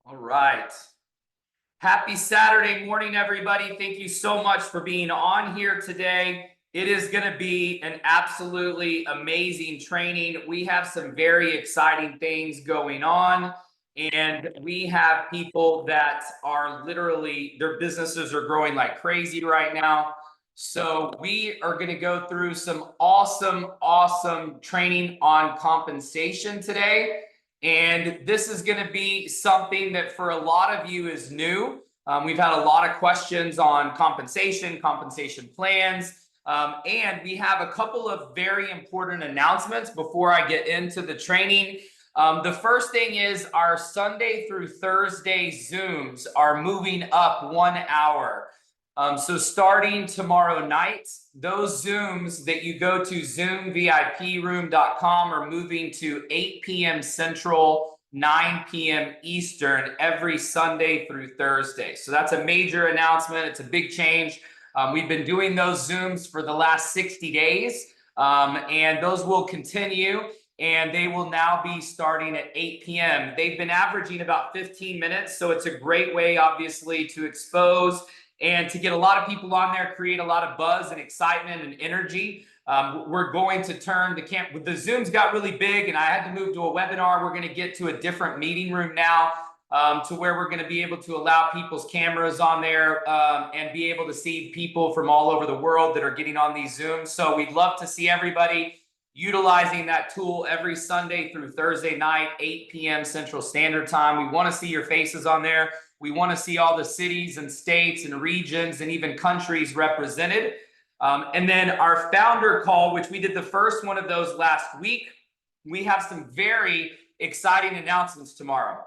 All right. Happy Saturday morning, everybody. Thank you so much for being on here today. It is going to be an absolutely amazing training. We have some very exciting things going on, and we have people that are literally, their businesses are growing like crazy right now. So we are going to go through some awesome training on compensation today. And this is going to be something that for a lot of you is new. We've had a lot of questions on compensation plans, and we have a couple of very important announcements before I get into the training. The first thing is our Sunday through Thursday Zooms are moving up 1 hour. So starting tomorrow night, those Zooms that you go to zoomviproom.com are moving to 8 p.m. Central, 9 p.m. Eastern every Sunday through Thursday. So that's a major announcement. It's a big change. We've been doing those Zooms for the last 60 days, and those will continue. And they will now be starting at 8 p.m. They've been averaging about 15 minutes. So it's a great way, obviously, to expose and to get a lot of people on there, create a lot of buzz and excitement and energy. We're going to turn the camp. The Zooms got really big and I had to move to a webinar. We're going to get to a different meeting room now, to where we're going to be able to allow people's cameras on there, and be able to see people from all over the world that are getting on these Zooms. So we'd love to see everybody utilizing that tool every Sunday through Thursday night, 8 p.m. Central Standard Time. We want to see your faces on there. We want to see all the cities and states and regions and even countries represented. And then our founder call, which we did the first one of those last week, we have some very exciting announcements tomorrow.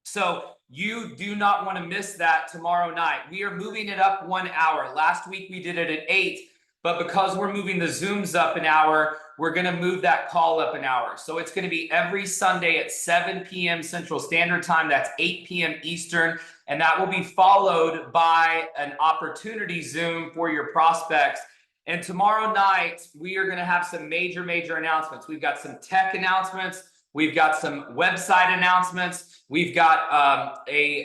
So you do not want to miss that tomorrow night. We are moving it up 1 hour. Last week we did it at 8, but because we're moving the Zooms up an hour, we're going to move that call up an hour. So it's going to be every Sunday at 7 p.m. Central Standard Time. That's 8 p.m. Eastern. And that will be followed by an opportunity Zoom for your prospects. And tomorrow night, we are going to have some major announcements. We've got some tech announcements. We've got some website announcements. We've got a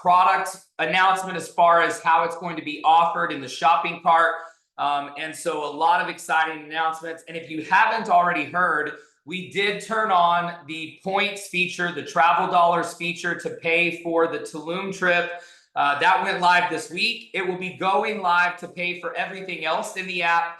product announcement as far as how it's going to be offered in the shopping cart. And so a lot of exciting announcements. And if you haven't already heard, we did turn on the points feature, the travel dollars feature to pay for the Tulum trip. That went live this week. It will be going live to pay for everything else in the app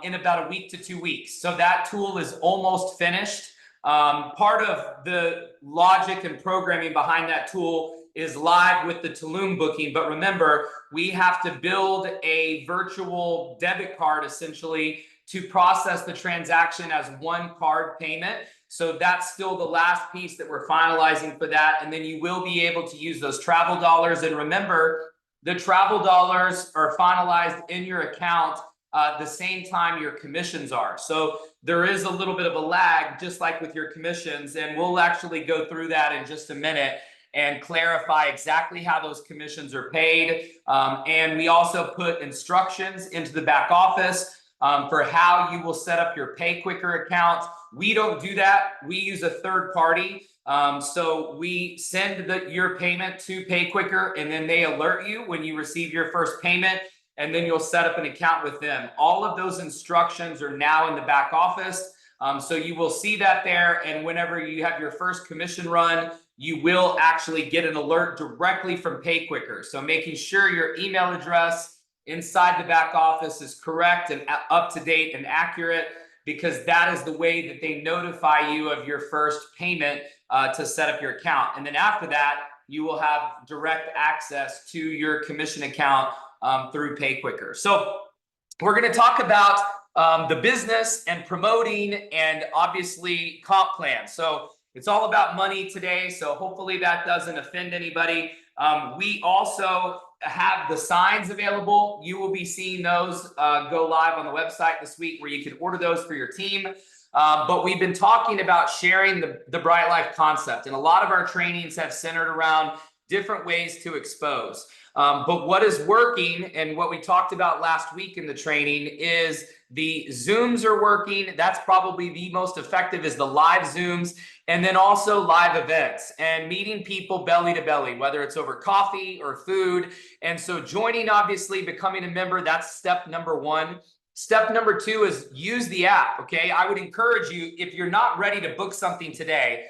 in about a week to 2 weeks. So that tool is almost finished. Part of the logic and programming behind that tool is live with the Tulum booking. But remember, we have to build a virtual debit card essentially to process the transaction as one card payment. So that's still the last piece that we're finalizing for that. And then you will be able to use those travel dollars. And remember, the travel dollars are finalized in your account the same time your commissions are. So there is a little bit of a lag, just like with your commissions. And we'll actually go through that in just a minute and clarify exactly how those commissions are paid. And we also put instructions into the back office for how you will set up your PayQuicker account. We don't do that. We use a third party. So we send your payment to PayQuicker, and then they alert you when you receive your first payment, and then you'll set up an account with them. All of those instructions are now in the back office. So you will see that there. And whenever you have your first commission run, you will actually get an alert directly from PayQuicker. So making sure your email address inside the back office is correct and up to date and accurate, because that is the way that they notify you of your first payment to set up your account. And then after that, you will have direct access to your commission account through PayQuicker. So we're going to talk about the business and promoting and obviously comp plan. So it's all about money today. So hopefully that doesn't offend anybody. We also have the signs available. You will be seeing those go live on the website this week, where you can order those for your team. But we've been talking about sharing the Bryte Lyfe concept. And a lot of our trainings have centered around different ways to expose. But what is working and what we talked about last week in the training is the Zooms are working. That's probably the most effective, is the live Zooms, and then also live events and meeting people belly to belly, whether it's over coffee or food. And so joining, obviously, becoming a member, that's step number one. Step number two is use the app, okay? I would encourage you, if you're not ready to book something today,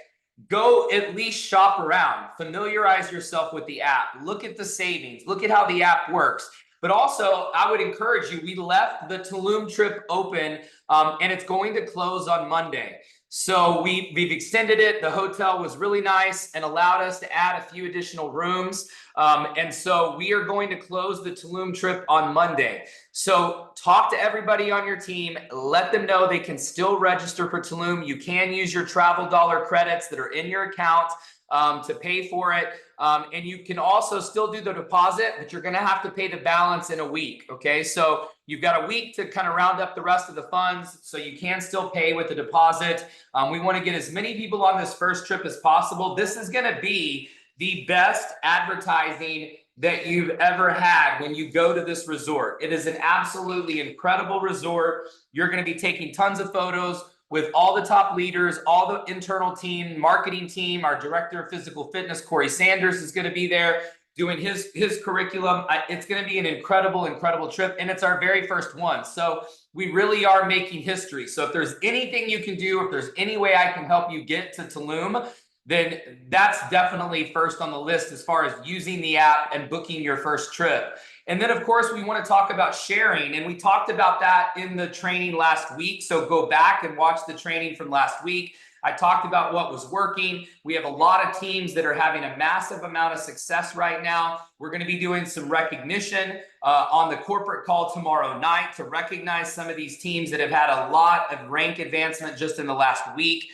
go at least shop around, familiarize yourself with the app, look at the savings, look at how the app works. But also, I would encourage you, we left the Tulum trip open and it's going to close on Monday. So we've extended it. The hotel was really nice and allowed us to add a few additional rooms. And so we are going to close the Tulum trip on Monday. So talk to everybody on your team, let them know they can still register for Tulum. You can use your travel dollar credits that are in your account to pay for it. And you can also still do the deposit, but you're going to have to pay the balance in a week. Okay, so you've got a week to kind of round up the rest of the funds, so you can still pay with the deposit. We want to get as many people on this first trip as possible. This is going to be the best advertising that you've ever had when you go to this resort. It is an absolutely incredible resort. You're going to be taking tons of photos with all the top leaders, all the internal team, marketing team. Our director of physical fitness, Corey Sanders, is going to be there doing his curriculum. It's going to be an incredible trip, and it's our very first one. So we really are making history. So if there's anything you can do, if there's any way I can help you get to Tulum, then that's definitely first on the list as far as using the app and booking your first trip. And then, of course, we want to talk about sharing. And we talked about that in the training last week. So go back and watch the training from last week. I talked about what was working. We have a lot of teams that are having a massive amount of success right now. We're going to be doing some recognition on the corporate call tomorrow night to recognize some of these teams that have had a lot of rank advancement just in the last week.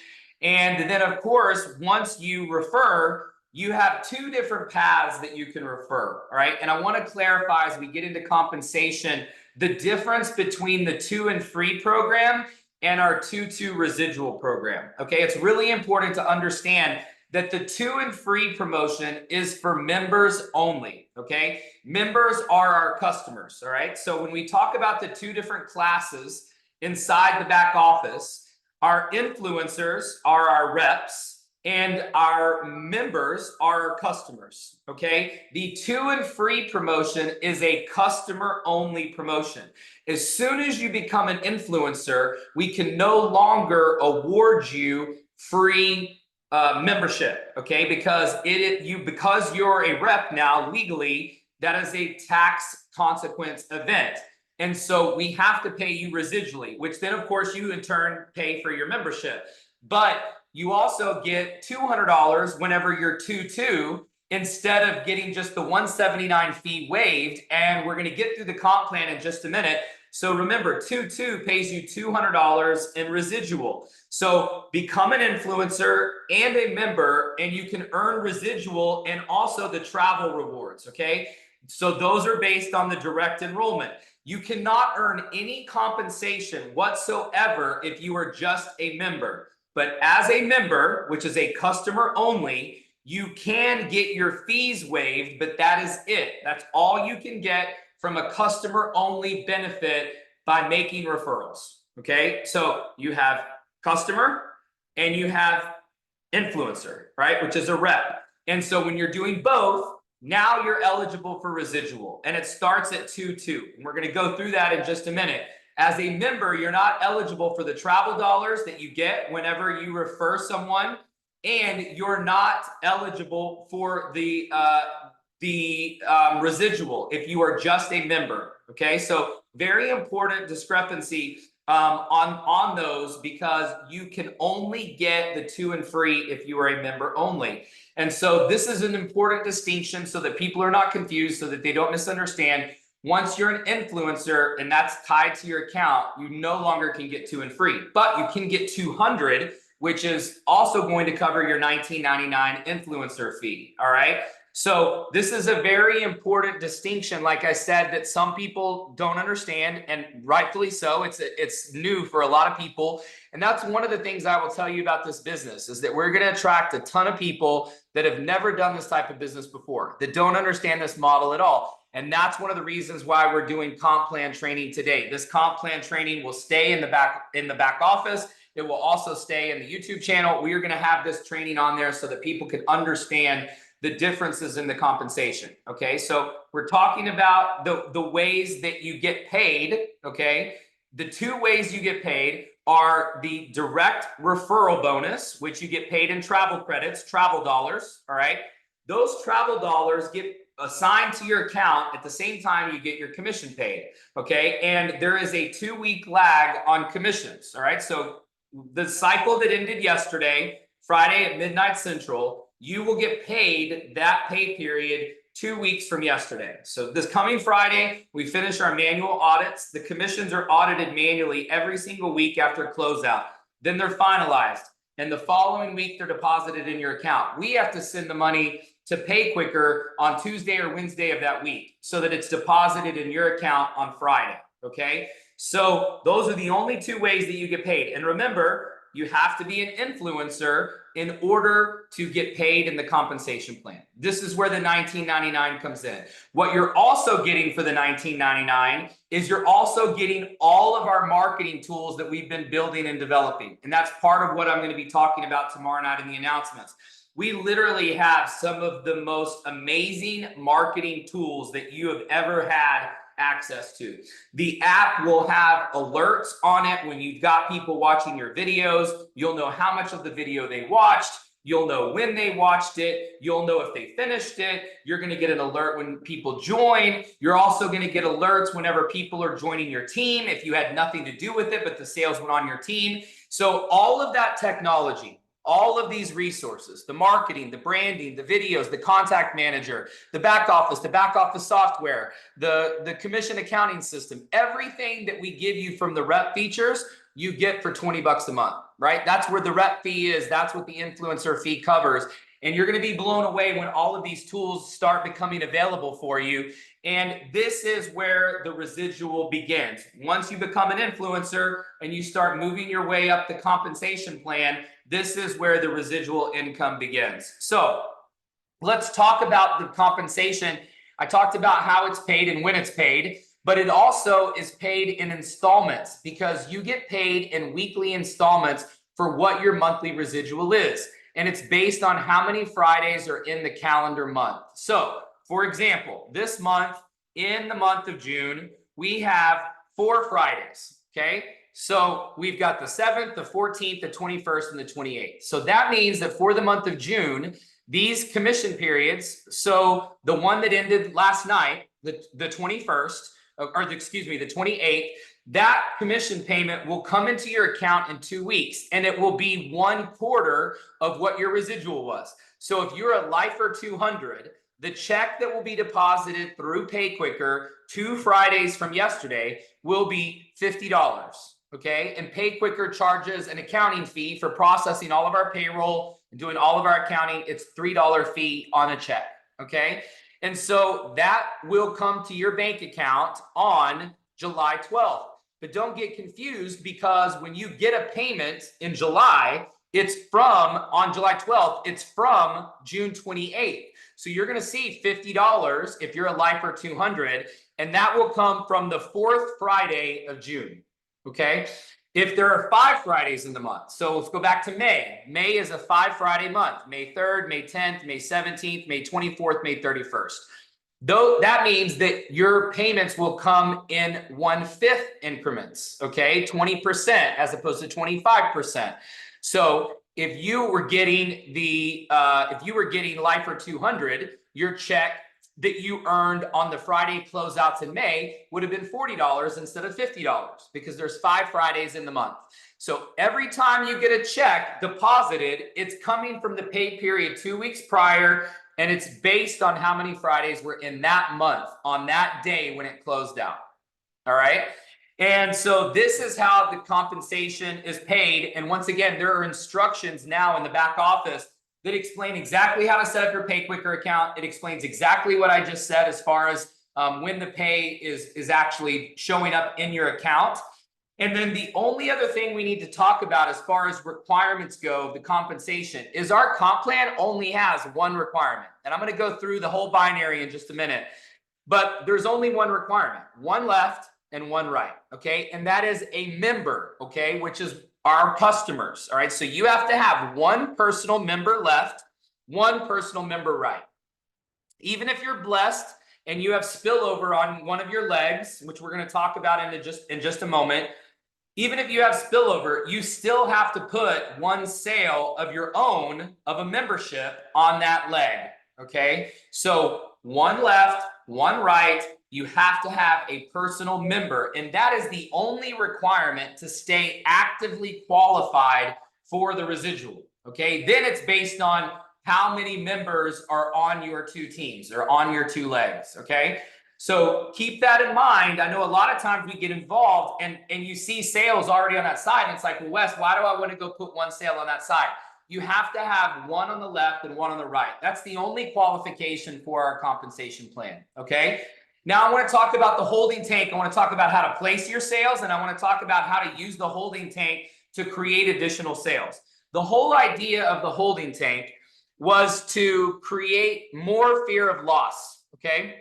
And then, of course, once you refer, you have two different paths that you can refer, all right? And I want to clarify as we get into compensation, the difference between the 2 and free program and our 2-2 residual program, okay? It's really important to understand that the 2 and free promotion is for members only, okay? Members are our customers, all right? So when we talk about the 2 different classes inside the back office, our influencers are our reps, and our members are our customers, okay? The 2 and free promotion is a customer-only promotion. As soon as you become an influencer, we can no longer award you free membership, okay? Because because you're a rep now, legally, that is a tax consequence event. And so we have to pay you residually, which then, of course, you in turn pay for your membership. But you also get $200 whenever you're 2-2 instead of getting just the $179 fee waived. And we're going to get through the comp plan in just a minute. So remember, 2-2 pays you $200 in residual. So become an influencer and a member, and you can earn residual and also the travel rewards, okay? So those are based on the direct enrollment. You cannot earn any compensation whatsoever if you are just a member. But as a member, which is a customer only, you can get your fees waived, but that is it. That's all you can get from a customer only benefit by making referrals. Okay, so you have customer and you have influencer, right? Which is a rep. And so when you're doing both, now you're eligible for residual, and it starts at 2-2. And we're going to go through that in just a minute. As a member, you're not eligible for the travel dollars that you get whenever you refer someone, and you're not eligible for the residual if you are just a member. Okay, so very important discrepancy on those, because you can only get the 2 and free if you are a member only. And so this is an important distinction so that people are not confused, so that they don't misunderstand. Once you're an influencer and that's tied to your account, you no longer can get 2 and free, but you can get 200, which is also going to cover your $19.99 influencer fee. All right. So this is a very important distinction, like I said, that some people don't understand, and rightfully so. It's new for a lot of people. And that's one of the things I will tell you about this business, is that we're going to attract a ton of people that have never done this type of business before, that don't understand this model at all. And that's one of the reasons why we're doing comp plan training today. This comp plan training will stay in the back office. It will also stay in the YouTube channel. We are going to have this training on there so that people can understand the differences in the compensation. Okay, so we're talking about the ways that you get paid. Okay, the two ways you get paid are the direct referral bonus, which you get paid in travel credits, travel dollars. All right, those travel dollars get assigned to your account at the same time you get your commission paid. Okay, and there is a 2-week lag on commissions. All right, so the cycle that ended yesterday, Friday at midnight Central, you will get paid that pay period 2 weeks from yesterday. So this coming Friday, we finish our manual audits. The commissions are audited manually every single week after closeout. Then they're finalized. And the following week, they're deposited in your account. We have to send the money to Pay Quicker on Tuesday or Wednesday of that week so that it's deposited in your account on Friday. Okay, so those are the only two ways that you get paid. And remember, you have to be an influencer in order to get paid in the compensation plan. This is where the $19.99 comes in. What you're also getting for the $19.99 is you're also getting all of our marketing tools that we've been building and developing. And that's part of what I'm going to be talking about tomorrow night in the announcements. We literally have some of the most amazing marketing tools that you have ever had access to. The app will have alerts on it when you've got people watching your videos. You'll know how much of the video they watched. You'll know when they watched it. You'll know if they finished it. You're going to get an alert when people join. You're also going to get alerts whenever people are joining your team, if you had nothing to do with it, but the sales went on your team. So all of that technology, all of these resources, the marketing, the branding, the videos, the contact manager, the back office software, the commission accounting system, everything that we give you from the rep features, you get for 20 bucks a month, right? That's where the rep fee is. That's what the influencer fee covers. And you're going to be blown away when all of these tools start becoming available for you. And this is where the residual begins. Once you become an influencer and you start moving your way up the compensation plan, this is where the residual income begins. So let's talk about the compensation. I talked about how it's paid and when it's paid, but it also is paid in installments because you get paid in weekly installments for what your monthly residual is. And it's based on how many Fridays are in the calendar month. So for example, this month, in the month of June, we have 4 Fridays, okay? So we've got the 7th, the 14th, the 21st, and the 28th. So that means that for the month of June, these commission periods, so the one that ended last night, the 21st, the 28th, that commission payment will come into your account in 2 weeks, and it will be 1/4 of what your residual was. So if you're a Lifer 200, the check that will be deposited through Pay Quicker 2 Fridays from yesterday will be $50. Okay, and Pay Quicker charges an accounting fee for processing all of our payroll and doing all of our accounting. It's $3 fee on a check. Okay, and so that will come to your bank account on July 12th. But don't get confused, because when you get a payment in July, it's from on July 12th, it's from June 28th. So you're going to see $50 if you're a Lifer 200, and that will come from the 4th Friday of June. Okay, if there are 5 Fridays in the month, so let's go back to May. May is a 5 Friday month. May 3rd, May 10th, May 17th, May 24th, May 31st. Though that means that your payments will come in 1/5 increments. Okay, 20% as opposed to 25%. So if you were getting Lifer 200, your check that you earned on the Friday closeouts in May would have been $40 instead of $50, because there's 5 Fridays in the month. So every time you get a check deposited, it's coming from the pay period 2 weeks prior, and it's based on how many Fridays were in that month on that day when it closed out. All right. And so this is how the compensation is paid. And once again, there are instructions now in the back office that explain exactly how to set up your Pay Quicker account. It explains exactly what I just said as far as when the pay is actually showing up in your account. And then the only other thing we need to talk about as far as requirements go, the compensation, is our comp plan only has one requirement. And I'm going to go through the whole binary in just a minute. But there's only one requirement, one left and one right, okay? And that is a member, okay, which is our customers, all right? So you have to have one personal member left, one personal member right. Even if you're blessed and you have spillover on one of your legs, which we're going to talk about in just a moment, even if you have spillover, you still have to put one sale of your own of a membership on that leg, okay? So one left, one right, you have to have a personal member, and that is the only requirement to stay actively qualified for the residual, okay? Then it's based on how many members are on your two teams or on your two legs, okay? So keep that in mind. I know a lot of times we get involved and you see sales already on that side. And it's like, well, Wes, why do I want to go put one sale on that side? You have to have one on the left and one on the right. That's the only qualification for our compensation plan. Okay. Now I want to talk about the holding tank. I want to talk about how to place your sales, and I want to talk about how to use the holding tank to create additional sales. The whole idea of the holding tank was to create more fear of loss. Okay.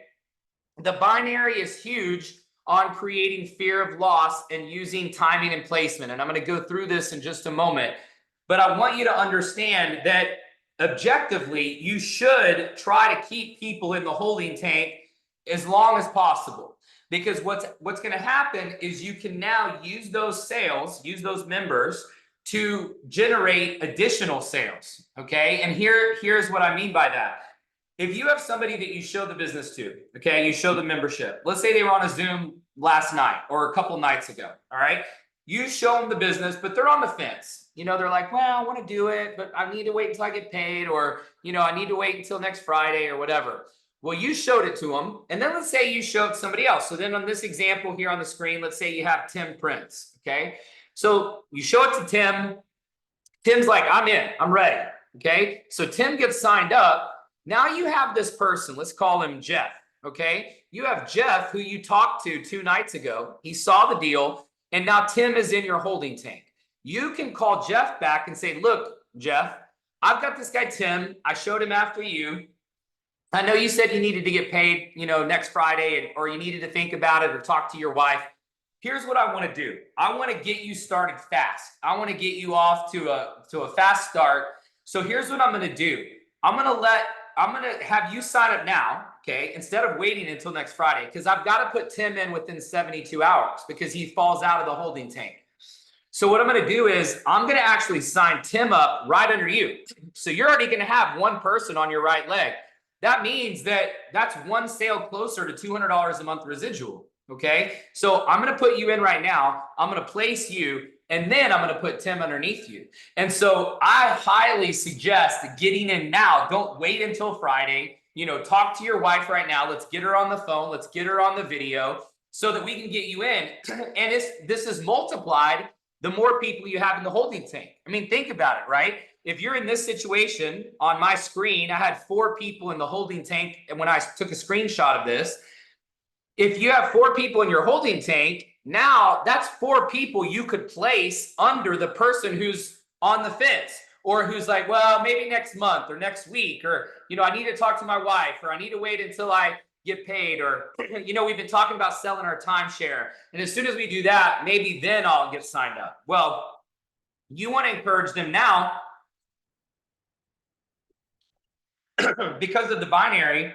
The binary is huge on creating fear of loss and using timing and placement. And I'm going to go through this in just a moment. But I want you to understand that objectively, you should try to keep people in the holding tank as long as possible. Because what's going to happen is you can now use those sales, use those members to generate additional sales. Okay. And here's what I mean by that. If you have somebody that you show the business to, okay, you show the membership. Let's say they were on a Zoom last night or a couple nights ago, all right? You show them the business, but they're on the fence. You know, they're like, well, I want to do it, but I need to wait until I get paid, or, you know, I need to wait until next Friday or whatever. Well, you showed it to them, and then let's say you showed somebody else. So then on this example here on the screen, let's say you have Tim Prince, okay? So you show it to Tim. Tim's like, I'm in, I'm ready, okay? So Tim gets signed up. Now you have this person, let's call him Jeff, okay? You have Jeff, who you talked to 2 nights ago. He saw the deal, and now Tim is in your holding tank. You can call Jeff back and say, look, Jeff, I've got this guy, Tim. I showed him after you. I know you said you needed to get paid, you know, next Friday, or you needed to think about it or talk to your wife. Here's what I want to do. I want to get you started fast. I want to get you off to a fast start. So here's what I'm going to do. I'm going to have you sign up now, okay, instead of waiting until next Friday, because I've got to put Tim in within 72 hours because he falls out of the holding tank. So what I'm going to do is I'm going to actually sign Tim up right under you. So you're already going to have one person on your right leg. That means that that's one sale closer to $200 a month residual, okay? So I'm going to put you in right now. I'm going to place you, and then I'm going to put Tim underneath you. And so I highly suggest getting in now. Don't wait until Friday. You know, talk to your wife right now. Let's get her on the phone. Let's get her on the video so that we can get you in. And this is multiplied the more people you have in the holding tank. I mean, think about it, right? If you're in this situation on my screen, I had 4 people in the holding tank. And when I took a screenshot of this, if you have 4 people in your holding tank, now that's 4 people you could place under the person who's on the fence, or who's like, well, maybe next month or next week, or, you know, I need to talk to my wife, or I need to wait until I get paid, or, you know, we've been talking about selling our timeshare. And as soon as we do that, maybe then I'll get signed up. Well, you want to encourage them now because of the binary.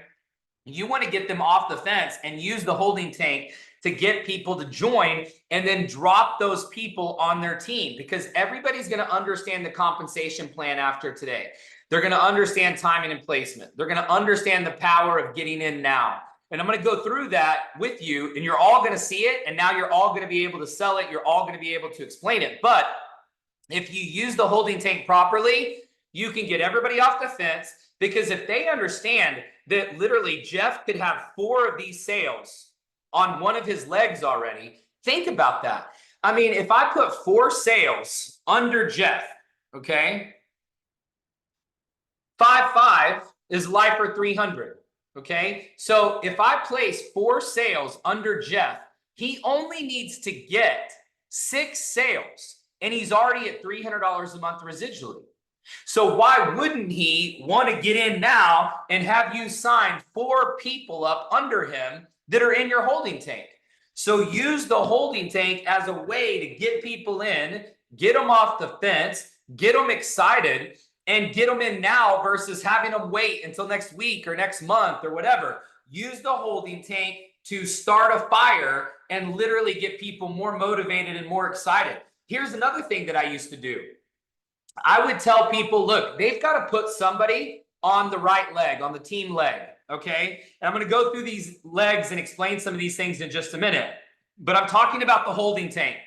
You want to get them off the fence and use the holding tank to get people to join, and then drop those people on their team, because everybody's going to understand the compensation plan after today. They're going to understand timing and placement. They're going to understand the power of getting in now. And I'm going to go through that with you, and you're all going to see it. And now you're all going to be able to sell it. You're all going to be able to explain it. But if you use the holding tank properly, you can get everybody off the fence, because if they understand that literally Jeff could have 4 of these sales on one of his legs already, think about that. I mean, if I put 4 sales under Jeff, okay, 5-5 is Lyfe 300. Okay, so if I place 4 sales under Jeff, he only needs to get 6 sales, and he's already at $300 a month residually. So why wouldn't he want to get in now and have you sign 4 people up under him that are in your holding tank? So use the holding tank as a way to get people in, get them off the fence, get them excited, and get them in now versus having them wait until next week or next month or whatever. Use the holding tank to start a fire and literally get people more motivated and more excited. Here's another thing that I used to do. I would tell people, look, they've got to put somebody on the right leg, on the team leg, okay? And I'm going to go through these legs and explain some of these things in just a minute. But I'm talking about the holding tank.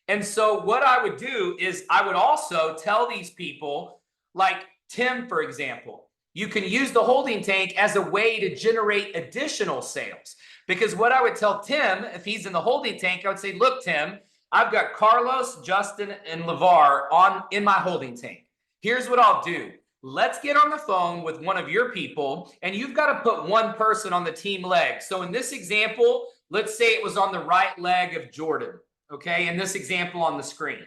And so what I would do is I would also tell these people, like Tim, for example, you can use the holding tank as a way to generate additional sales. Because what I would tell Tim, if he's in the holding tank, I would say, look, Tim, I've got Carlos, Justin, and LeVar in my holding tank. Here's what I'll do. Let's get on the phone with one of your people, and you've got to put one person on the team leg. So in this example, let's say it was on the right leg of Jordan, okay? In this example on the screen.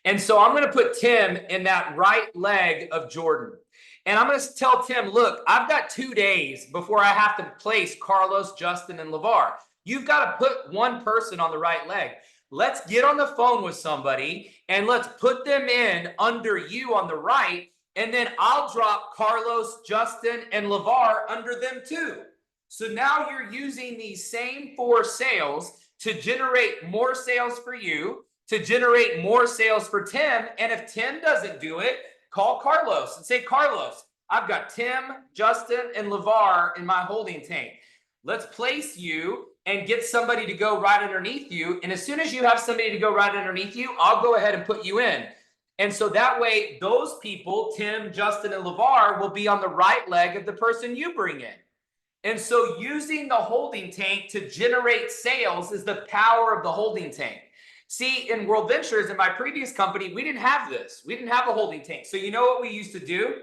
And so I'm going to put Tim in that right leg of Jordan. And I'm going to tell Tim, look, I've got 2 days before I have to place Carlos, Justin, and LeVar. You've got to put one person on the right leg. Let's get on the phone with somebody and let's put them in under you on the right. And then I'll drop Carlos, Justin, and LeVar under them too. So now you're using these same 4 sales to generate more sales for you, to generate more sales for Tim. And if Tim doesn't do it, call Carlos and say, Carlos, I've got Tim, Justin, and LeVar in my holding tank. Let's place you and get somebody to go right underneath you. And as soon as you have somebody to go right underneath you, I'll go ahead and put you in. And so that way, those people, Tim, Justin, and LeVar, will be on the right leg of the person you bring in. And so using the holding tank to generate sales is the power of the holding tank. See, in World Ventures, in my previous company, we didn't have this. We didn't have a holding tank. So you know what we used to do?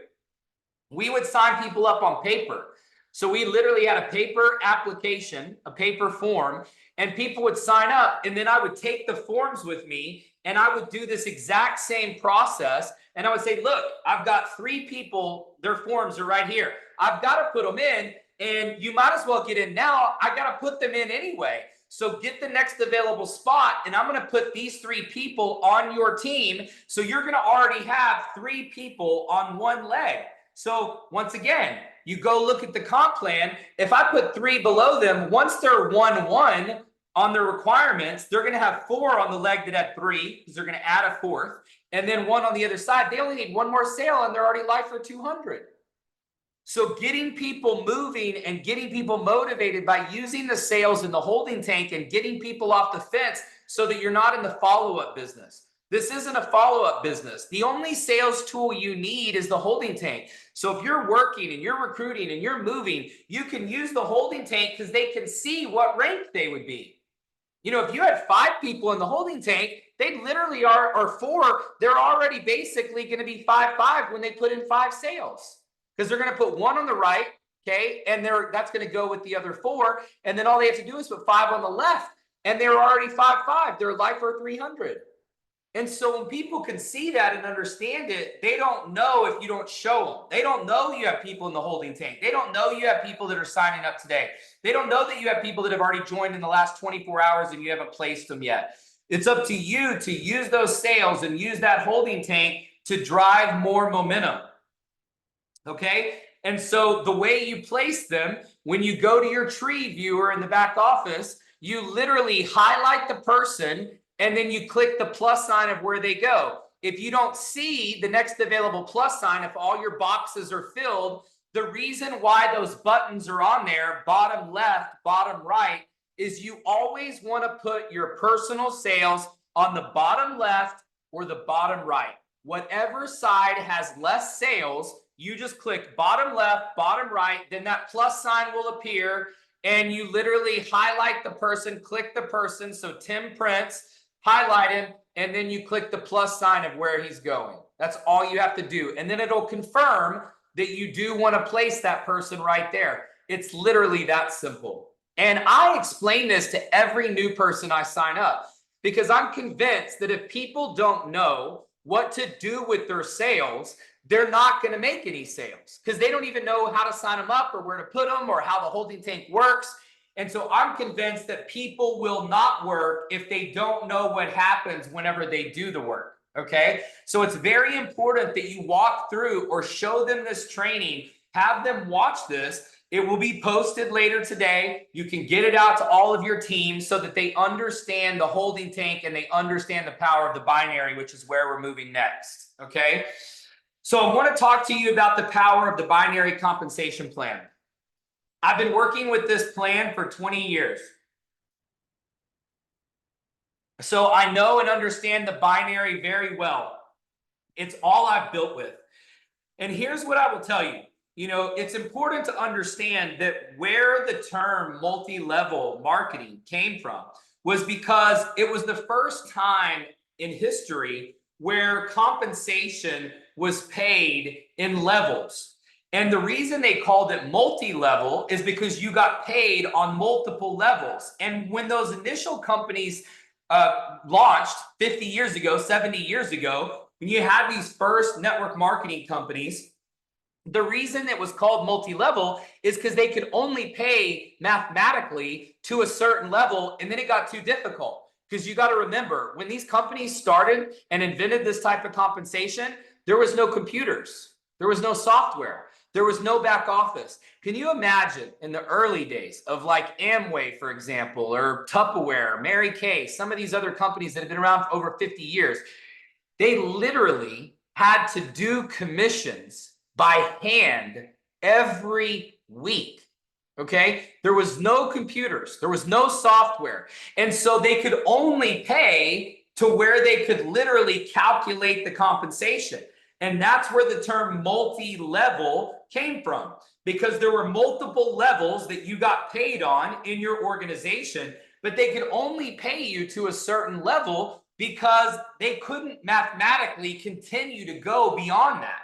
We would sign people up on paper. So we literally had a paper application, a paper form, and people would sign up. And then I would take the forms with me and I would do this exact same process. And I would say, look, I've got 3 people, their forms are right here. I've got to put them in, and you might as well get in now. I got to put them in anyway. So get the next available spot, and I'm going to put these 3 people on your team. So you're going to already have 3 people on one leg. So once again, you go look at the comp plan. If I put 3 below them, once they're 1-1 on their requirements, they're going to have 4 on the leg that had 3 because they're going to add a 4th, and then 1 on the other side. They only need 1 more sale, and they're already live for 200. So getting people moving and getting people motivated by using the sales in the holding tank and getting people off the fence so that you're not in the follow-up business. This isn't a follow-up business. The only sales tool you need is the holding tank. So if you're working and you're recruiting and you're moving, you can use the holding tank because they can see what rank they would be. You know, if you had 5 people in the holding tank, they literally are, or 4, they're already basically going to be 5-5 when they put in 5 sales. Because they're going to put 1 on the right, okay, and that's going to go with the other 4, and then all they have to do is put 5 on the left, and they're already 5-5. They're live for 300. And so when people can see that and understand it, they don't know if you don't show them. They don't know you have people in the holding tank. They don't know you have people that are signing up today. They don't know that you have people that have already joined in the last 24 hours and you haven't placed them yet. It's up to you to use those sales and use that holding tank to drive more momentum. Okay? And so the way you place them, when you go to your tree viewer in the back office, you literally highlight the person and then you click the plus sign of where they go. If you don't see the next available plus sign, if all your boxes are filled, the reason why those buttons are on there, bottom left, bottom right, is you always want to put your personal sales on the bottom left or the bottom right. Whatever side has less sales, you just click bottom left, bottom right, then that plus sign will appear and you literally highlight the person, click the person. So Tim Prince, highlight him, and then you click the plus sign of where he's going. That's all you have to do. And then it'll confirm that you do want to place that person right there. It's literally that simple. And I explain this to every new person I sign up, because I'm convinced that if people don't know what to do with their sales, they're not going to make any sales, because they don't even know how to sign them up or where to put them or how the holding tank works. And so I'm convinced that people will not work if they don't know what happens whenever they do the work. Okay. So it's very important that you walk through or show them this training, have them watch this. It will be posted later today. You can get it out to all of your teams so that they understand the holding tank and they understand the power of the binary, which is where we're moving next. Okay. So I want to talk to you about the power of the binary compensation plan. I've been working with this plan for 20 years. So I know and understand the binary very well. It's all I've built with. And here's what I will tell you. You know, it's important to understand that where the term multi-level marketing came from was because it was the first time in history where compensation was paid in levels. And the reason they called it multi-level is because you got paid on multiple levels. And when those initial companies launched 50 years ago, 70 years ago, when you had these first network marketing companies, the reason it was called multi-level is because they could only pay mathematically to a certain level, and then it got too difficult. Because you got to remember, when these companies started and invented this type of compensation, there was no computers, there was no software, there was no back office. Can you imagine in the early days of like Amway, for example, or Tupperware, Mary Kay, some of these other companies that have been around for over 50 years, they literally had to do commissions by hand every week. Okay, there was no computers, there was no software, and so they could only pay to where they could literally calculate the compensation. And that's where the term multi-level came from, because there were multiple levels that you got paid on in your organization, but they could only pay you to a certain level because they couldn't mathematically continue to go beyond that.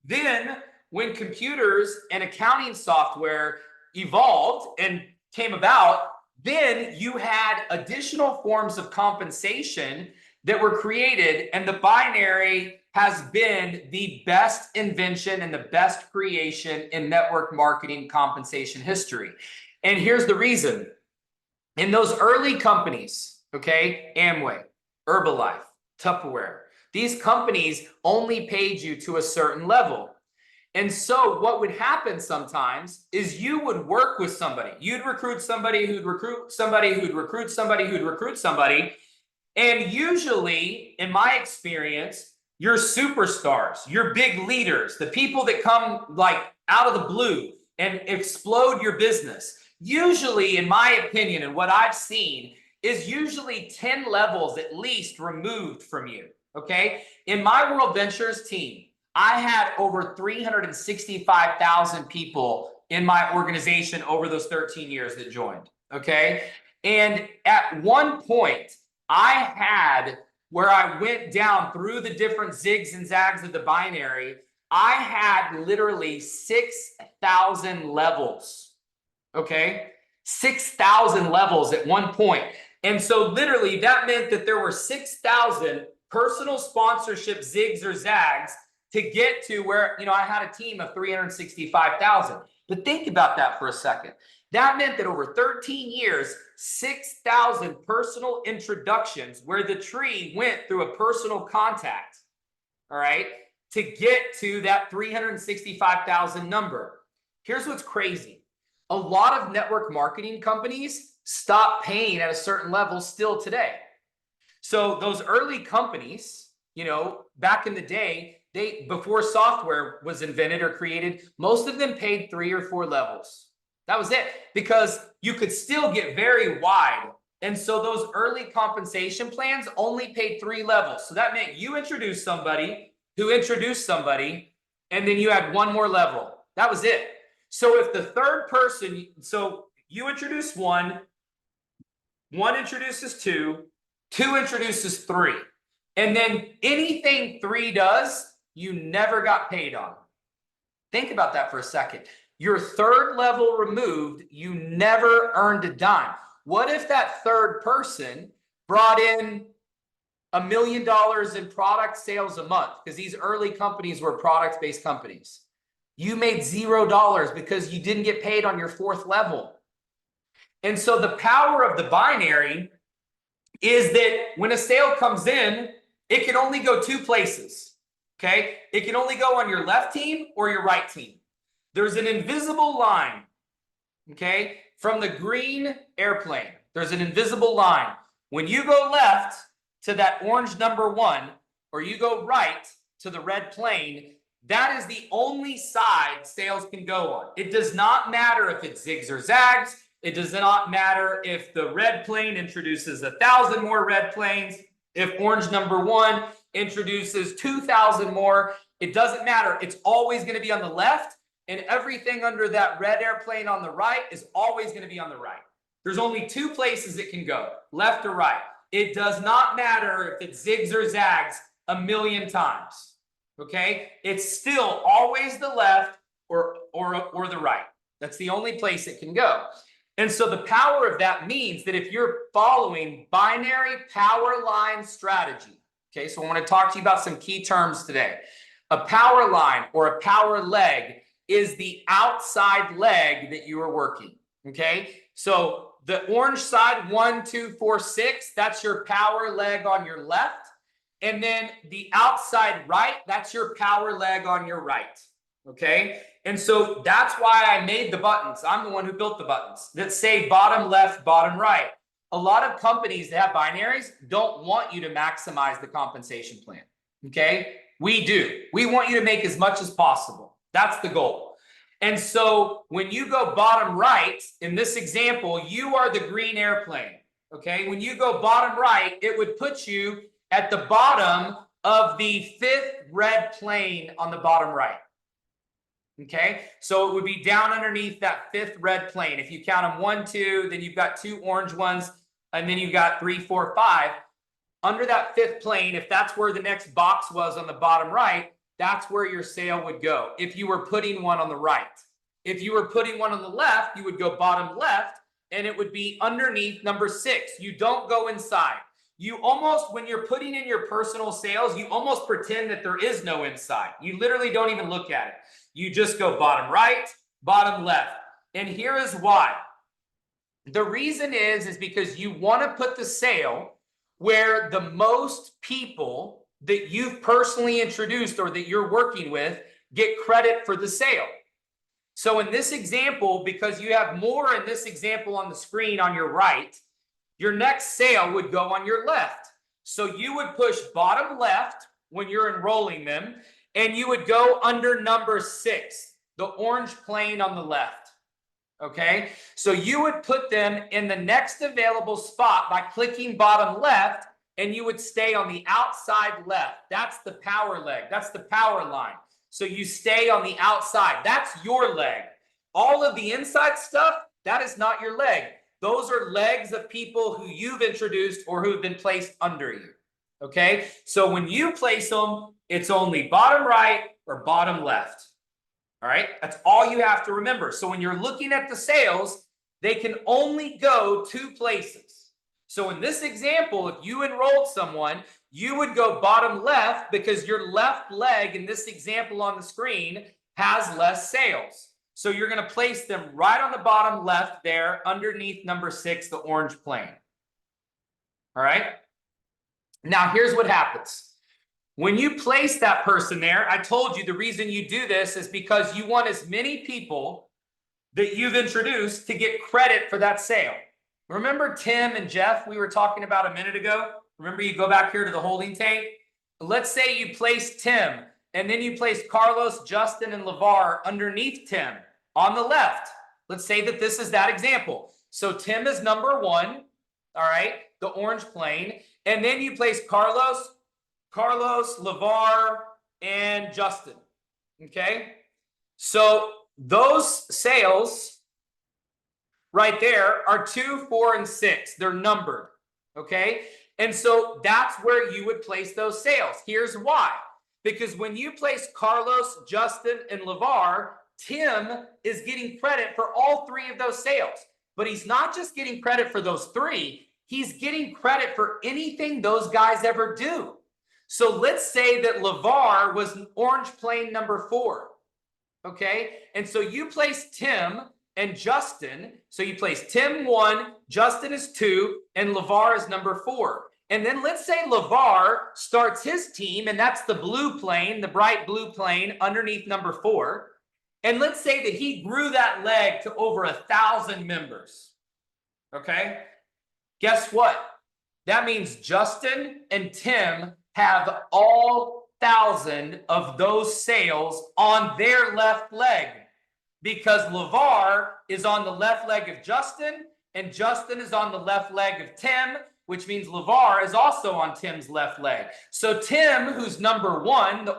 Then when computers and accounting software evolved and came about, then you had additional forms of compensation that were created, and the binary has been the best invention and the best creation in network marketing compensation history. And here's the reason. In those early companies, okay, Amway, Herbalife, Tupperware, these companies only paid you to a certain level. And so what would happen sometimes is you would work with somebody. You'd recruit somebody who'd recruit somebody who'd recruit somebody who'd recruit somebody. And usually, in my experience, your superstars, your big leaders, the people that come like out of the blue and explode your business, usually, in my opinion, and what I've seen, is usually 10 levels at least removed from you. Okay. In my World Ventures team, I had over 365,000 people in my organization over those 13 years that joined. Okay. And at one point, I had, where I went down through the different zigs and zags of the binary, I had literally 6,000 levels. Okay. 6,000 levels at one point. And so literally that meant that there were 6,000 personal sponsorship zigs or zags to get to where, you know, I had a team of 365,000. But think about that for a second. That meant that over 13 years, 6,000 personal introductions where the tree went through a personal contact, all right, to get to that 365,000 number. Here's what's crazy. A lot of network marketing companies stop paying at a certain level still today. So those early companies, you know, back in the day, before software was invented or created, most of them paid 3 or 4 levels. That was it, because you could still get very wide. And so those early compensation plans only paid 3 levels. So that meant you introduced somebody who introduced somebody, and then you had one more level. That was it. So if the third person, so you introduce one introduces 2, 2 introduces 3. And then anything 3 does, you never got paid on. Think about that for a second. Your third level removed, you never earned a dime. What if that third person brought in $1 million in product sales a month? Because these early companies were product-based companies. You made $0 because you didn't get paid on your fourth level. And so the power of the binary is that when a sale comes in, it can only go two places, okay? It can only go on your left team or your right team. There's an invisible line, okay? From the green airplane, there's an invisible line. When you go left to that orange number 1, or you go right to the red plane, that is the only side sales can go on. It does not matter if it zigs or zags. It does not matter if the red plane introduces 1,000 more red planes. If orange number 1 introduces 2,000 more, it doesn't matter. It's always going to be on the left, and everything under that red airplane on the right is always going to be on the right. There's only two places it can go, left or right. It does not matter if it zigs or zags 1,000,000 times. Okay, it's still always the left or the right. That's the only place it can go. And so the power of that means that if you're following binary power line strategy, okay, so I want to talk to you about some key terms today. A power line or a power leg is the outside leg that you are working. Okay, so the orange side, 1, 2, 4, 6, that's your power leg on your left. And then the outside right, that's your power leg on your right, okay? And so that's why I made the buttons. I'm the one who built the buttons that say bottom left, bottom right. A lot of companies that have binaries don't want you to maximize the compensation plan, okay? We do. We want you to make as much as possible. That's the goal. And so when you go bottom right, in this example, you are the green airplane, okay? When you go bottom right, it would put you at the bottom of the 5th red plane on the bottom right. Okay, so it would be down underneath that 5th red plane. If you count them 1, 2, then you've got 2 orange ones, and then you've got 3, 4, 5. Under that 5th plane, if that's where the next box was on the bottom right, that's where your sale would go. If you were putting one on the right, if you were putting one on the left, you would go bottom left, and it would be underneath number 6. You don't go inside. You almost, when you're putting in your personal sales, you almost pretend that there is no inside. You literally don't even look at it. You just go bottom right, bottom left. And here is why. The reason is because you want to put the sale where the most people that you've personally introduced or that you're working with get credit for the sale. So in this example, because you have more in this example on the screen on your right, your next sale would go on your left. So you would push bottom left when you're enrolling them, and you would go under number 6, the orange plane on the left. Okay, so you would put them in the next available spot by clicking bottom left, and you would stay on the outside left. That's the power leg. That's the power line. So you stay on the outside. That's your leg. All of the inside stuff, that is not your leg. Those are legs of people who you've introduced or who've been placed under you. Okay, so when you place them, it's only bottom right or bottom left. All right, that's all you have to remember. So when you're looking at the sales, they can only go two places. So in this example, if you enrolled someone, you would go bottom left because your left leg in this example on the screen has less sales. So you're going to place them right on the bottom left there underneath number 6, the orange plane. All right. Now, here's what happens. When you place that person there, I told you the reason you do this is because you want as many people that you've introduced to get credit for that sale. Remember Tim and Jeff we were talking about a minute ago? Remember, you go back here to the holding tank. Let's say you place Tim, and then you place Carlos, Justin, and LeVar underneath Tim on the left. Let's say that this is that example. So Tim is number 1, all right, the orange plane. And then you place Carlos, LeVar, and Justin, okay? So those sales right there are 2, 4, and 6. They're numbered, okay? And so that's where you would place those sales. Here's why. Because when you place Carlos, Justin, and LeVar, Tim is getting credit for all three of those sales. But he's not just getting credit for those three, he's getting credit for anything those guys ever do. So let's say that LeVar was orange plane number 4. Okay, and so you place Tim and Justin. So you place Tim 1, Justin is 2, and LeVar is number 4. And then let's say LeVar starts his team, and that's the blue plane, the bright blue plane underneath number 4. And let's say that he grew that leg to over 1,000 members. Okay, guess what? That means Justin and Tim have all 1,000 of those sales on their left leg, because LeVar is on the left leg of Justin and Justin is on the left leg of Tim, which means LeVar is also on Tim's left leg. So Tim, who's number 1, the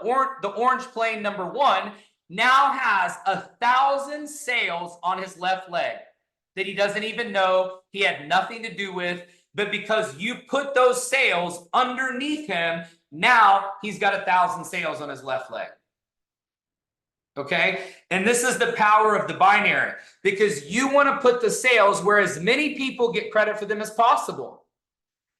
orange plane number 1, now has 1,000 sales on his left leg that he doesn't even know, he had nothing to do with, but because you put those sales underneath him, now he's got 1,000 sales on his left leg. Okay, and this is the power of the binary, because you want to put the sales where as many people get credit for them as possible.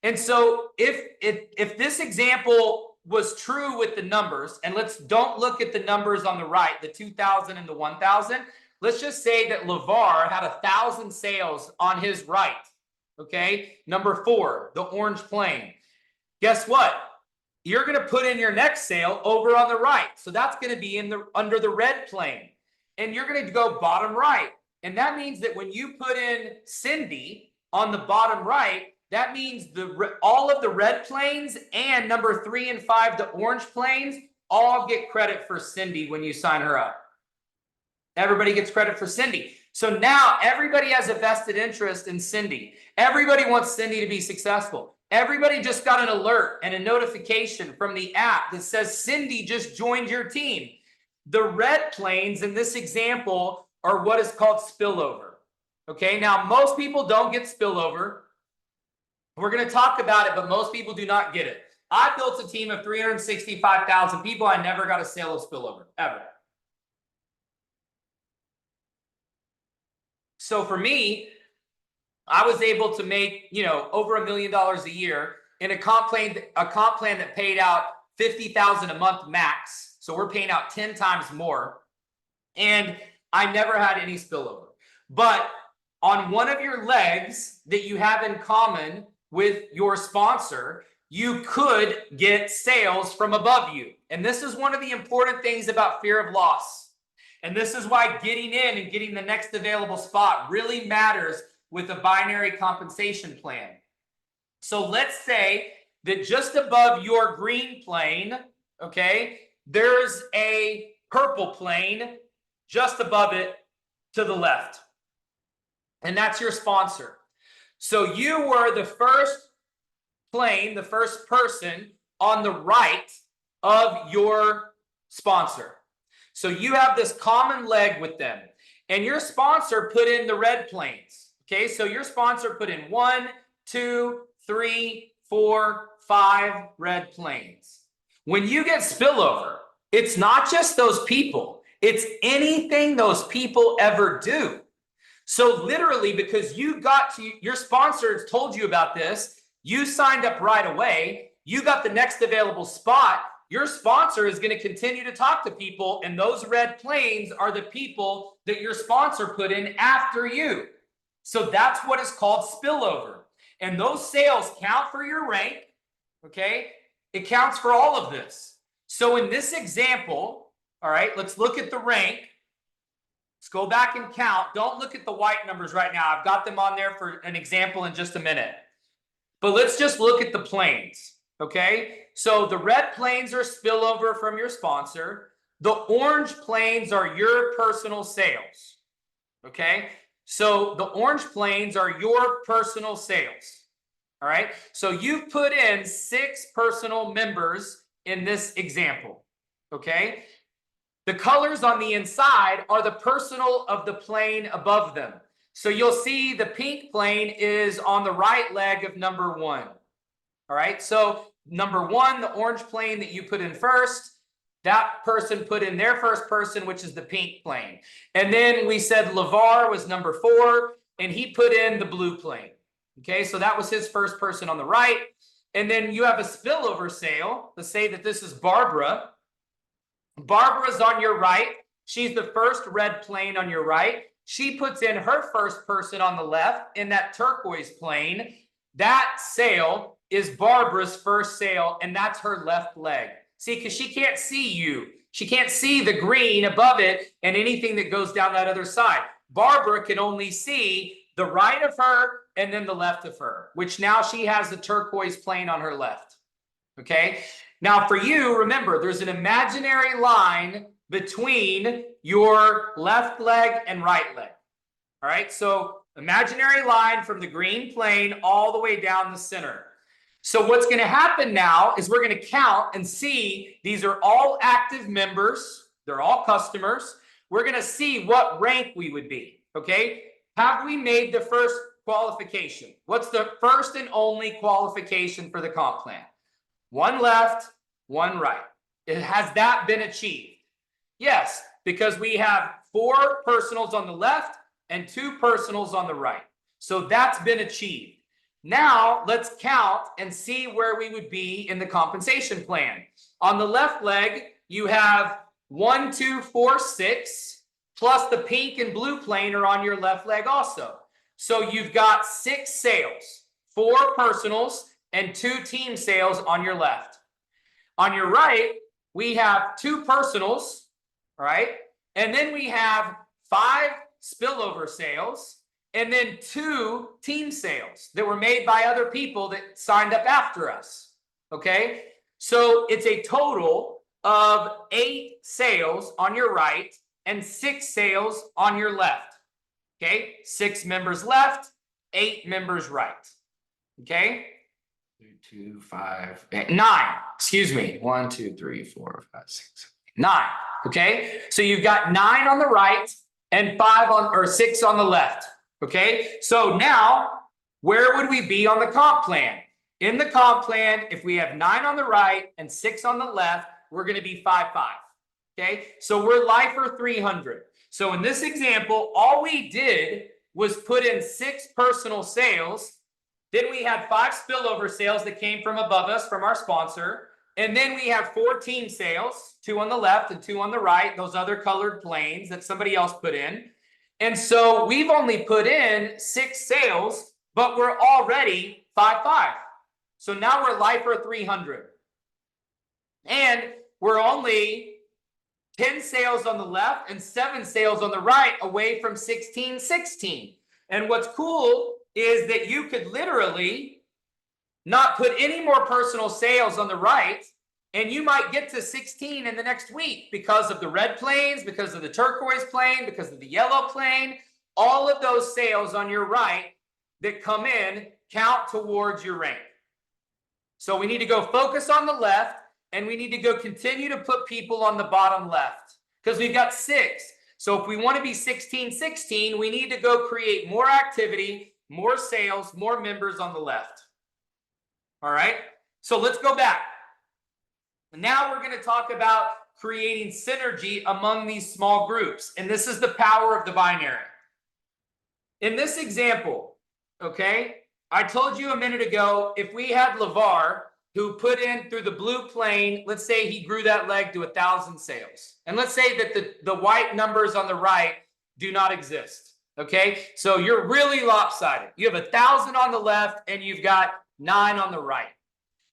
And so if this example was true with the numbers, and don't look at the numbers on the right, the 2,000 and the 1,000. Let's just say that LeVar had 1,000 sales on his right. Okay, number 4, the orange plane. Guess what? You're going to put in your next sale over on the right. So that's going to be under the red plane. And you're going to go bottom right. And that means that when you put in Cindy on the bottom right, that means all of the red planes and number 3 and 5, the orange planes, all get credit for Cindy when you sign her up. Everybody gets credit for Cindy. So now everybody has a vested interest in Cindy. Everybody wants Cindy to be successful. Everybody just got an alert and a notification from the app that says Cindy just joined your team. The red planes in this example are what is called spillover. Okay, now most people don't get spillover. We're going to talk about it, but most people do not get it. I built a team of 365,000 people. I never got a sale of spillover, ever. So for me, I was able to make, over $1 million a year in a comp plan that paid out $50,000 a month max. So we're paying out 10 times more. And I never had any spillover. But on one of your legs that you have in common with your sponsor, you could get sales from above you. And this is one of the important things about fear of loss. And this is why getting in and getting the next available spot really matters with a binary compensation plan. So let's say that just above your green plane, okay, there's a purple plane just above it to the left. And that's your sponsor. So you were the first plane, the first person on the right of your sponsor. So you have this common leg with them, and your sponsor put in the red planes. Okay, so your sponsor put in 1, 2, 3, 4, 5 red planes. When you get spillover, it's not just those people, it's anything those people ever do. So literally, because your sponsors told you about this, you signed up right away, you got the next available spot, your sponsor is going to continue to talk to people, and those red planes are the people that your sponsor put in after you. So that's what is called spillover. And those sales count for your rank, okay? It counts for all of this. So in this example, all right, let's look at the rank. Let's go back and count. Don't look at the white numbers right now. I've got them on there for an example in just a minute. But let's just look at the planes, okay? So the red planes are spillover from your sponsor. The orange planes are your personal sales, okay? So the orange planes are your personal sales, all right? So you put in 6 personal members in this example, okay? The colors on the inside are the personal of the plane above them. So you'll see the pink plane is on the right leg of number 1. All right, so number 1, the orange plane that you put in first, That person put in their first person, which is the pink plane. And then we said LeVar was number 4, and he put in the blue plane. Okay, so that was his first person on the right. And then you have a spillover sale. Let's say that this is Barbara. Barbara's on your right. She's the first red plane on your right. She puts in her first person on the left in that turquoise plane. That sale is Barbara's first sale, and that's her left leg. See, because she can't see you. She can't see the green above it and anything that goes down that other side. Barbara can only see the right of her and then the left of her, which now she has the turquoise plane on her left. Okay. Now for you, remember, there's an imaginary line between your left leg and right leg. All right. So imaginary line from the green plane all the way down the center. So what's going to happen now is we're going to count and see these are all active members. They're all customers. We're going to see what rank we would be. Okay. Have we made the first qualification? What's the first and only qualification for the comp plan? One left, one right. Has that been achieved? Yes, because we have 4 personals on the left and 2 personals on the right. So that's been achieved. Now let's count and see where we would be in the compensation plan. On the left leg, you have 1, 2, 4, 6, plus the pink and blue plane are on your left leg also. So you've got 6 sales, 4 personals, and 2 team sales on your left. On your right, we have 2 personals, all right? And then we have 5 spillover sales, and then 2 team sales that were made by other people that signed up after us, okay? So it's a total of 8 sales on your right and 6 sales on your left, okay? 6 members left, 8 members right, okay? 2, 5, 8, 9, excuse me. 1, 2, 3, 4, 5, 6, 9, okay? So you've got 9 on the right and 6 on the left. Okay, so now where would we be on the comp plan? In the comp plan, if we have 9 on the right and 6 on the left, we're going to be 5-5. Okay, so we're lifer 300. So in this example, all we did was put in 6 personal sales. Then we had 5 spillover sales that came from above us from our sponsor. And then we have 4 team sales, 2 on the left and 2 on the right, those other colored planes that somebody else put in. And so we've only put in 6 sales, but we're already 5-5. So now we're lifer 300. And we're only 10 sales on the left and 7 sales on the right away from 16-16. And what's cool is that you could literally not put any more personal sales on the right, and you might get to 16 in the next week because of the red planes, because of the turquoise plane, because of the yellow plane. All of those sales on your right that come in count towards your rank. So we need to go focus on the left, and we need to go continue to put people on the bottom left because we've got 6. So if we want to be 16-16, we need to go create more activity, more sales, more members on the left. All right, so let's go back. Now we're going to talk about creating synergy among these small groups. And this is the power of the binary. In this example, okay, I told you a minute ago, if we had LeVar who put in through the blue plane, let's say he grew that leg to 1,000 sales. And let's say that the white numbers on the right do not exist. Okay, so you're really lopsided. You have 1,000 on the left and you've got 9 on the right.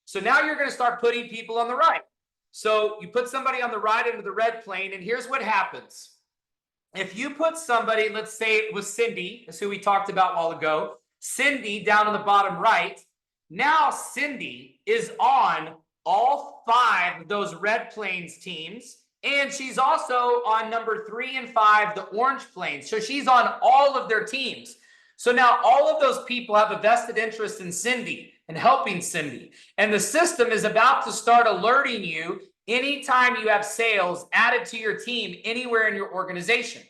So now you're going to start putting people on the right. So you put somebody on the right into the red plane, and here's what happens. If you put somebody, let's say it was Cindy, that's who we talked about a while ago, Cindy down on the bottom right, now Cindy is on all 5 of those red planes teams, and she's also on number 3 and 5, the orange planes. So she's on all of their teams. So now all of those people have a vested interest in Cindy and helping Cindy. And the system is about to start alerting you anytime you have sales added to your team anywhere in your organization.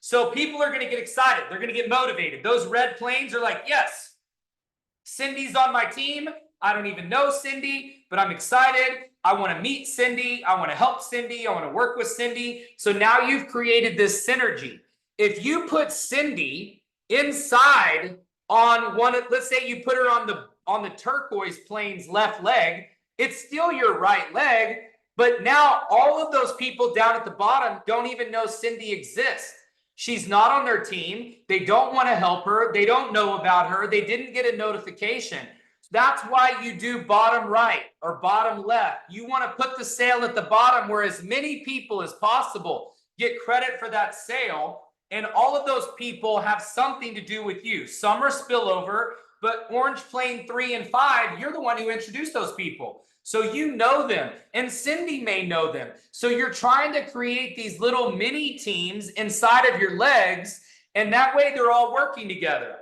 So people are going to get excited. They're going to get motivated. Those red planes are like, yes, Cindy's on my team. I don't even know Cindy, but I'm excited. I want to meet Cindy. I want to help Cindy. I want to work with Cindy. So now you've created this synergy. If you put Cindy inside on one, let's say you put her on the turquoise plains left leg, it's still your right leg, but now all of those people down at the bottom don't even know Cindy exists. She's not on their team. They don't want to help her. They don't know about her. They didn't get a notification. That's why you do bottom right or bottom left. You want to put the sale at the bottom where as many people as possible get credit for that sale. And all of those people have something to do with you. Some are spillover, but Orange Plane 3 and 5, you're the one who introduced those people. So you know them, and Cindy may know them. So you're trying to create these little mini teams inside of your legs, and that way they're all working together.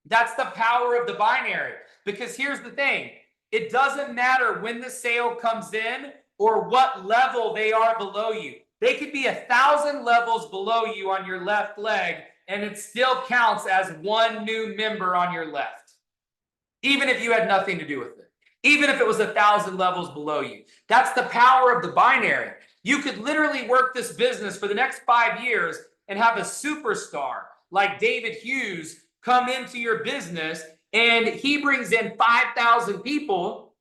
That's the power of the binary. Because here's the thing, it doesn't matter when the sale comes in or what level they are below you. They could be 1,000 levels below you on your left leg, and it still counts as one new member on your left, even if you had nothing to do with it. Even if it was 1,000 levels below you. That's the power of the binary. You could literally work this business for the next 5 years and have a superstar like David Hughes come into your business, and he brings in 5,000 people,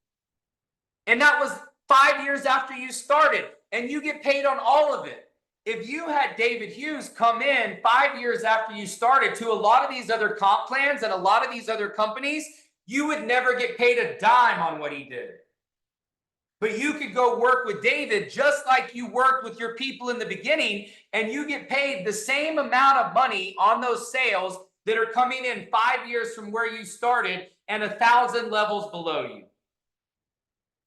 and that was 5 years after you started, and you get paid on all of it. If you had David Hughes come in 5 years after you started to a lot of these other comp plans and a lot of these other companies, you would never get paid a dime on what he did. But you could go work with David just like you worked with your people in the beginning, and you get paid the same amount of money on those sales that are coming in 5 years from where you started and 1,000 levels below you.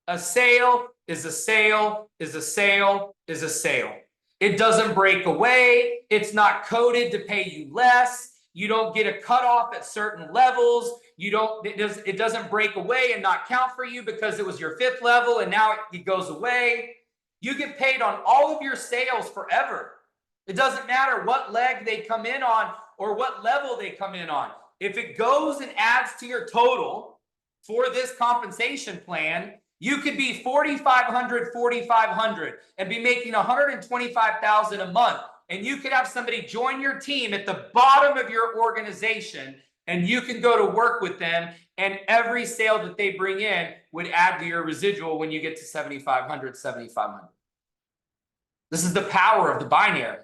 A sale is a sale is a sale is a sale. It doesn't break away. It's not coded to pay you less. You don't get a cutoff at certain levels. It doesn't break away and not count for you because it was your 5th level and now it goes away. You get paid on all of your sales forever. It doesn't matter what leg they come in on or what level they come in on. If it goes and adds to your total for this compensation plan, you could be 4,500 and be making 125,000 a month. And you could have somebody join your team at the bottom of your organization, and you can go to work with them, and every sale that they bring in would add to your residual when you get to 7,500, 7,500. This is the power of the binary.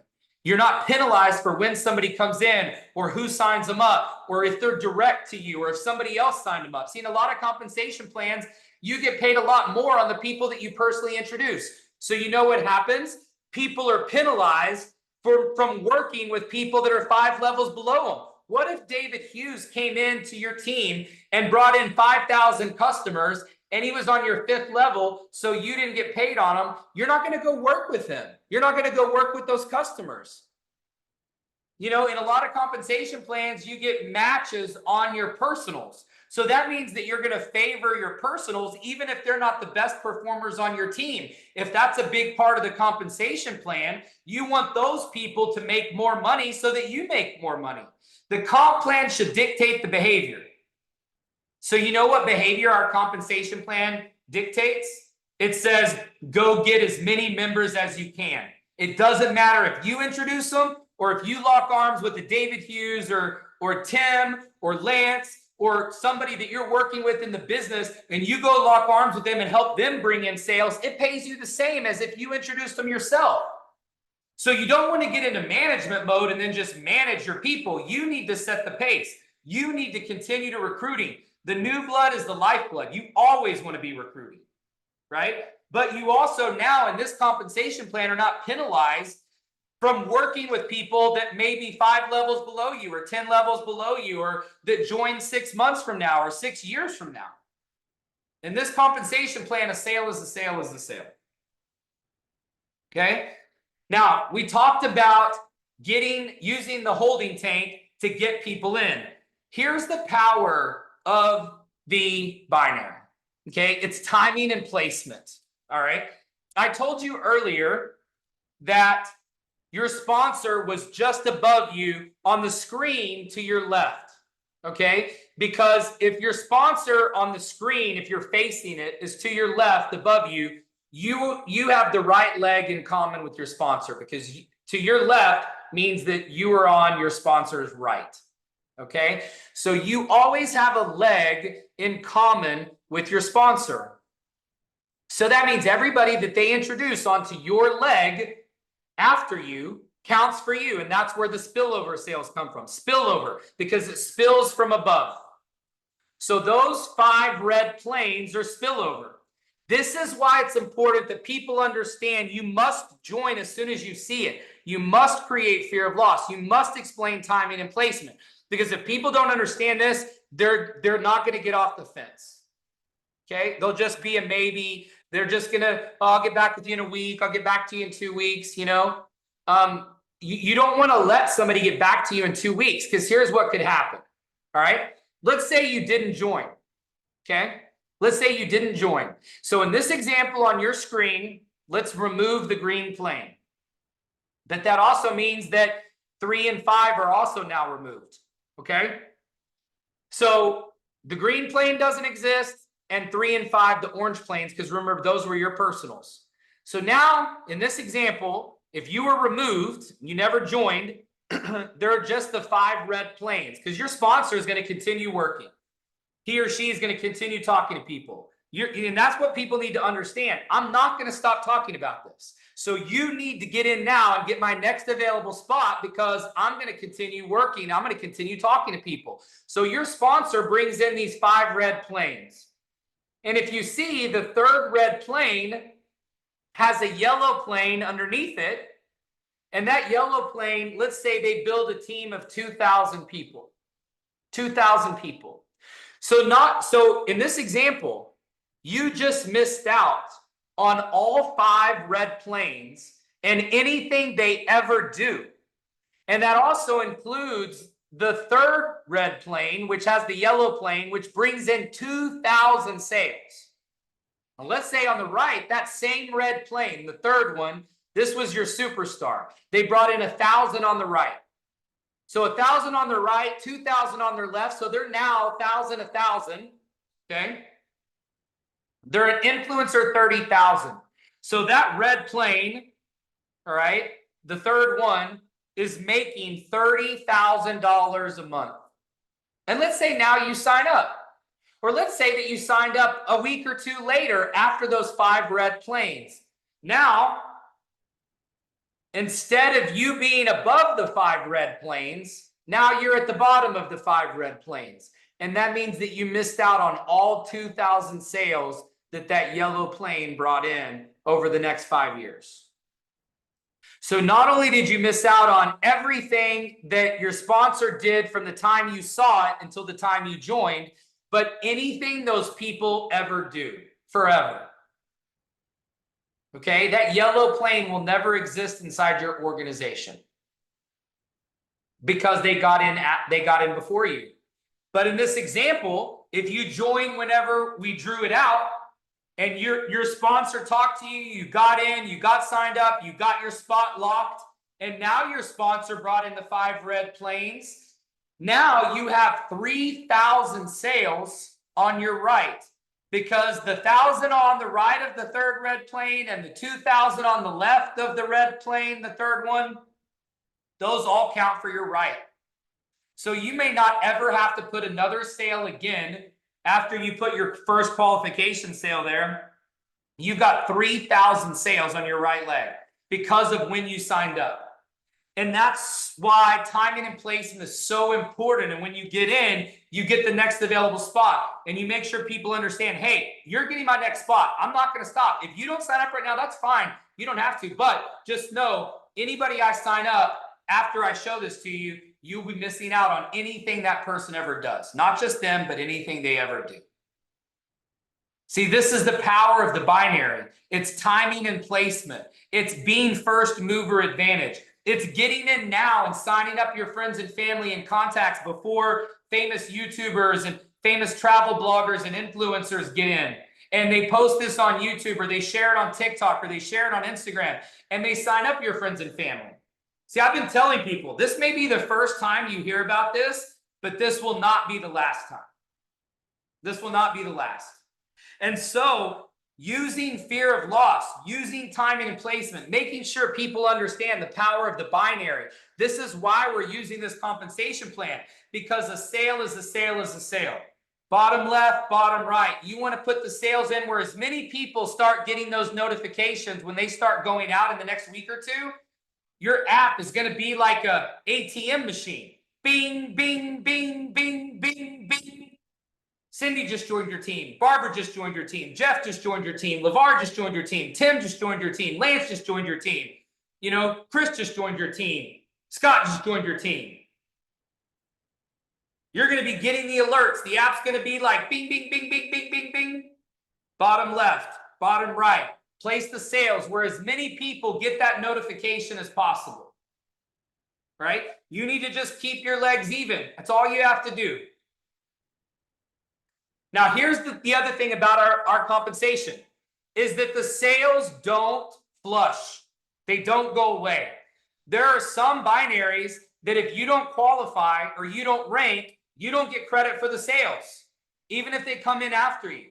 You're not penalized for when somebody comes in or who signs them up or if they're direct to you or if somebody else signed them up. See, in a lot of compensation plans, you get paid a lot more on the people that you personally introduce. So you know what happens? People are penalized from working with people that are 5 levels below them. What if David Hughes came into your team and brought in 5,000 customers and he was on your 5th level, so you didn't get paid on him? You're not going to go work with him. You're not going to go work with those customers. You know, in a lot of compensation plans, you get matches on your personals. So that means that you're going to favor your personals, even if they're not the best performers on your team. If that's a big part of the compensation plan, you want those people to make more money so that you make more money. The comp plan should dictate the behavior. So you know what behavior our compensation plan dictates? It says, go get as many members as you can. It doesn't matter if you introduce them or if you lock arms with a David Hughes or Tim or Lance or somebody that you're working with in the business and you go lock arms with them and help them bring in sales. It pays you the same as if you introduced them yourself. So you don't want to get into management mode and then just manage your people. You need to set the pace. You need to continue to recruiting. The new blood is the lifeblood. You always want to be recruiting, right? But you also now in this compensation plan are not penalized from working with people that may be 5 levels below you or 10 levels below you or that join 6 months from now or 6 years from now. In this compensation plan, a sale is a sale is a sale. Okay? Now, we talked about using the holding tank to get people in. Here's the power of the binary. Okay? It's timing and placement. All right? I told you earlier that your sponsor was just above you on the screen to your left. Okay, because if your sponsor on the screen, if you're facing it, is to your left above you, you have the right leg in common with your sponsor, because to your left means that you are on your sponsor's right. Okay, so you always have a leg in common with your sponsor. So that means everybody that they introduce onto your leg after you counts for you. And that's where the spillover sales come from. Spillover, because it spills from above. So those 5 red planes are spillover. This is why it's important that people understand you must join as soon as you see it. You must create fear of loss. You must explain timing and placement. Because if people don't understand this, they're not going to get off the fence. Okay, they'll just be a maybe. They're just gonna, oh, I'll get back with you in a week. I'll get back to you in 2 weeks. You know, you don't want to let somebody get back to you in 2 weeks, because here's what could happen. All right, let's say you didn't join. Okay, let's say you didn't join. So in this example on your screen, let's remove the green plane. That also means that 3 and 5 are also now removed. Okay, so the green plane doesn't exist, and 3 and 5, the orange planes, because remember, those were your personals. So now in this example, if you were removed, you never joined, there are just the 5 red planes, because your sponsor is going to continue working. He or she is going to continue talking to people. And that's what people need to understand. I'm not going to stop talking about this. So you need to get in now and get my next available spot, because I'm going to continue working. I'm going to continue talking to people. So your sponsor brings in these 5 red planes. And if you see, the 3rd red plane has a yellow plane underneath it. And that yellow plane, let's say they build a team of 2,000 people. 2,000 people. So in this example, you just missed out on all 5 red planes and anything they ever do. And that also includes the 3rd red plane, which has the yellow plane, which brings in 2,000 sales. And let's say on the right, that same red plane, the 3rd one, this was your superstar. They brought in 1,000 on the right. So 1,000 on the right, 2,000 on their left. So they're now 1,000, 1,000. Okay. They're an influencer 30,000. So that red plane, all right, the 3rd one, is making $30,000 a month. And let's say now you sign up. Or let's say that you signed up a week or 2 later after those 5 red planes. Now, instead of you being above the 5 red planes, now you're at the bottom of the 5 red planes. And that means that you missed out on all 2,000 sales that yellow plane brought in over the next 5 years. So not only did you miss out on everything that your sponsor did from the time you saw it until the time you joined, but anything those people ever do forever. Okay, that yellow plane will never exist inside your organization, because they got in before you. But in this example, if you join whenever we drew it out, and your sponsor talked to you, you got in, you got signed up, you got your spot locked, and now your sponsor brought in the 5 red planes. Now you have 3,000 sales on your right, because the 1,000 on the right of the 3rd red plane and the 2,000 on the left of the red plane, the 3rd one, those all count for your right. So you may not ever have to put another sale again. After you put your first qualification sale there, you've got 3,000 sales on your right leg because of when you signed up. And that's why timing and placement is so important. And when you get in, you get the next available spot. And you make sure people understand, hey, you're getting my next spot. I'm not going to stop. If you don't sign up right now, that's fine. You don't have to. But just know, anybody I sign up after I show this to you, you'll be missing out on anything that person ever does. Not just them, but anything they ever do. See, this is the power of the binary. It's timing and placement. It's being first mover advantage. It's getting in now and signing up your friends and family and contacts before famous YouTubers and famous travel bloggers and influencers get in. And they post this on YouTube, or they share it on TikTok, or they share it on Instagram, and they sign up your friends and family. See, I've been telling people, this may be the first time you hear about this, but this will not be the last time. This will not be the last. And so using fear of loss, using timing and placement, making sure people understand the power of the binary. This is why we're using this compensation plan, because a sale is a sale is a sale. Bottom left, bottom right. You want to put the sales in where as many people start getting those notifications when they start going out in the next week or two. Your app is going to be like a ATM machine. Bing, bing, bing, bing, bing, bing. Cindy just joined your team. Barbara just joined your team. Jeff just joined your team. LeVar just joined your team. Tim just joined your team. Lance just joined your team. You know, Chris just joined your team. Scott just joined your team. You're going to be getting the alerts. The app's going to be like bing, bing, bing, bing, bing, bing, bing. Bottom left, bottom right. Place the sales where as many people get that notification as possible. Right? You need to just keep your legs even. That's all you have to do. Now, here's the other thing about our compensation is that the sales don't flush. They don't go away. There are some binaries that if you don't qualify or you don't rank, you don't get credit for the sales, even if they come in after you.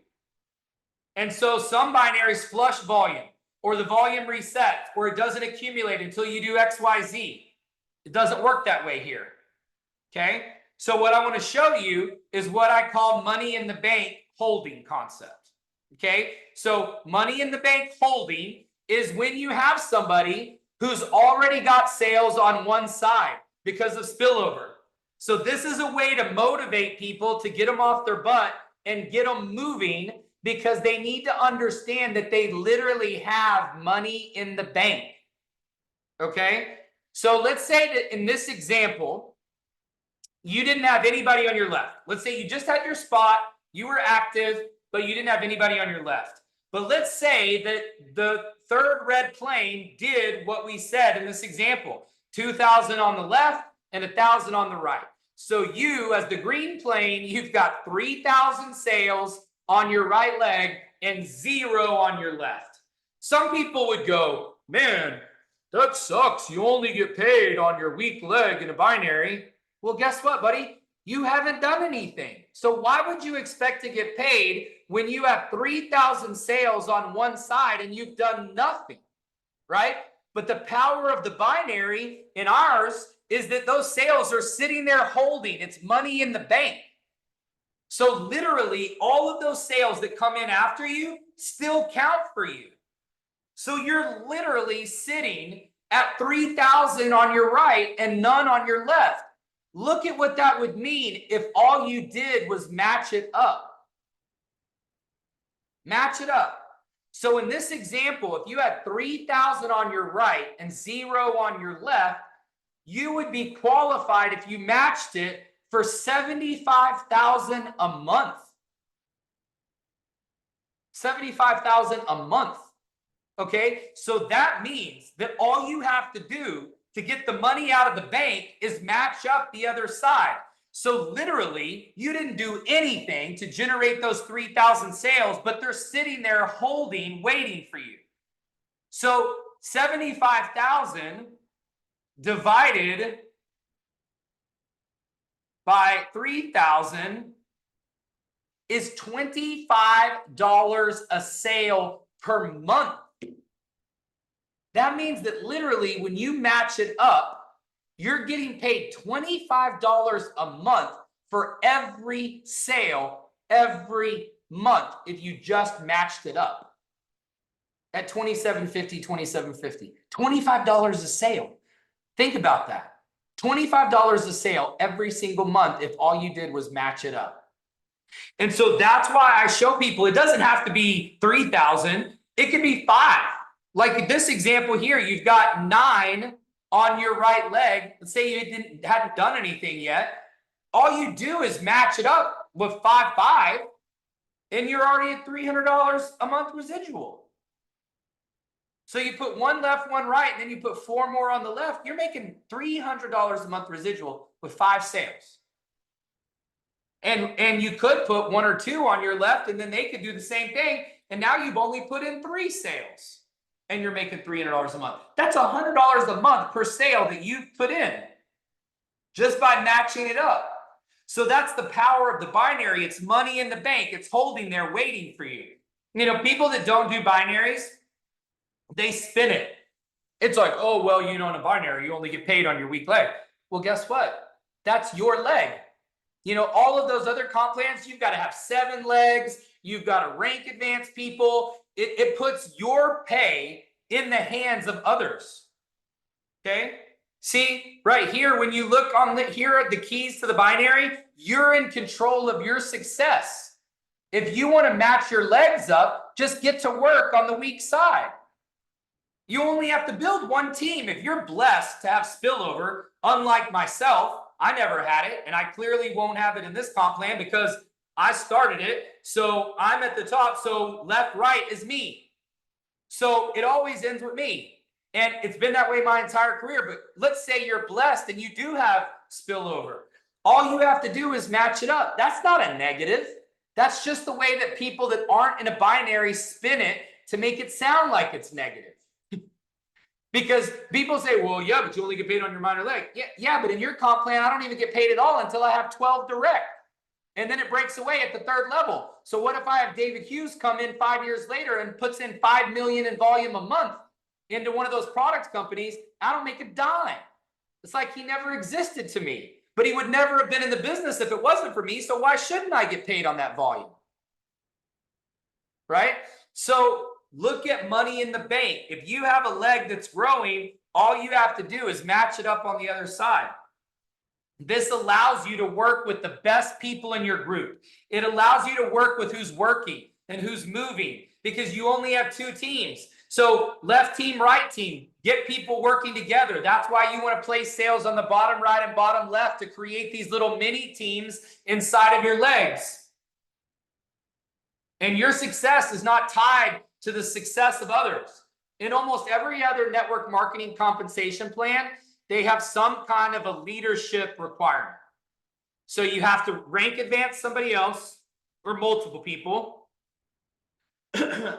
And so some binaries flush volume, or the volume resets, or it doesn't accumulate until you do X, Y, Z. It doesn't work that way here. Okay? So what I want to show you is what I call money in the bank holding concept. Okay? So money in the bank holding is when you have somebody who's already got sales on one side because of spillover. So this is a way to motivate people to get them off their butt and get them moving, because they need to understand that they literally have money in the bank. Okay? So let's say that in this example, you didn't have anybody on your left. Let's say you just had your spot, you were active, but you didn't have anybody on your left. But let's say that the third red plane did what we said in this example, 2,000 on the left and 1,000 on the right. So you, as the green plane, you've got 3,000 sales on your right leg and 0 on your left. Some people would go, man, that sucks. You only get paid on your weak leg in a binary. Well, guess what, buddy? You haven't done anything. So why would you expect to get paid when you have 3,000 sales on one side and you've done nothing, right? But the power of the binary in ours is that those sales are sitting there holding. It's money in the bank. So literally all of those sales that come in after you still count for you. So you're literally sitting at 3,000 on your right and none on your left. Look at what that would mean if all you did was match it up. Match it up. So in this example, if you had 3,000 on your right and 0 on your left, you would be qualified if you matched it for $75,000 a month. $75,000 a month. Okay, so that means that all you have to do to get the money out of the bank is match up the other side. So literally, you didn't do anything to generate those 3,000 sales, but they're sitting there holding, waiting for you. So 75,000 divided by 3,000 is $25 a sale per month. That means that literally when you match it up, you're getting paid $25 a month for every sale every month if you just matched it up at $27.50, $27.50. $25 a sale. Think about that. $25 a sale every single month if all you did was match it up. And so that's why I show people it doesn't have to be 3,000. It could be 5. Like this example here, you've got 9 on your right leg. Let's say you hadn't done anything yet. All you do is match it up with 5, and you're already at $300 a month residual. So you put 1 left, 1 right, and then you put 4 more on the left. You're making $300 a month residual with 5 sales. And you could put 1 or 2 on your left, and then they could do the same thing. And now you've only put in 3 sales. And you're making $300 a month. That's $100 a month per sale that you've put in just by matching it up. So that's the power of the binary. It's money in the bank. It's holding there waiting for you. You know, people that don't do binaries, they spin it. It's like, oh, well, you know, in a binary, you only get paid on your weak leg. Well, guess what? That's your leg. You know, all of those other comp plans, you've got to have 7 legs. You've got to rank advance people. It puts your pay in the hands of others. Okay. See right here, when you look on here are the keys to the binary, you're in control of your success. If you want to match your legs up, just get to work on the weak side. You only have to build one team. If you're blessed to have spillover, unlike myself, I never had it, and I clearly won't have it in this comp plan because I started it. So I'm at the top. So left, right is me. So it always ends with me. And it's been that way my entire career. But let's say you're blessed and you do have spillover. All you have to do is match it up. That's not a negative. That's just the way that people that aren't in a binary spin it to make it sound like it's negative. Because people say, well, yeah, but you only get paid on your minor leg. Yeah, but in your comp plan, I don't even get paid at all until I have 12 direct. And then it breaks away at the 3rd level. So what if I have David Hughes come in 5 years later and puts in 5 million in volume a month into one of those product companies? I don't make a dime. It's like he never existed to me, but he would never have been in the business if it wasn't for me. So why shouldn't I get paid on that volume? Right? So look at money in the bank. If you have a leg that's growing, all you have to do is match it up on the other side. This allows you to work with the best people in your group. It allows you to work with who's working and who's moving because you only have 2 teams. So left team, right team, get people working together. That's why you want to place sales on the bottom right and bottom left to create these little mini teams inside of your legs. And your success is not tied to the success of others. In almost every other network marketing compensation plan, they have some kind of a leadership requirement. So you have to rank advance somebody else or multiple people.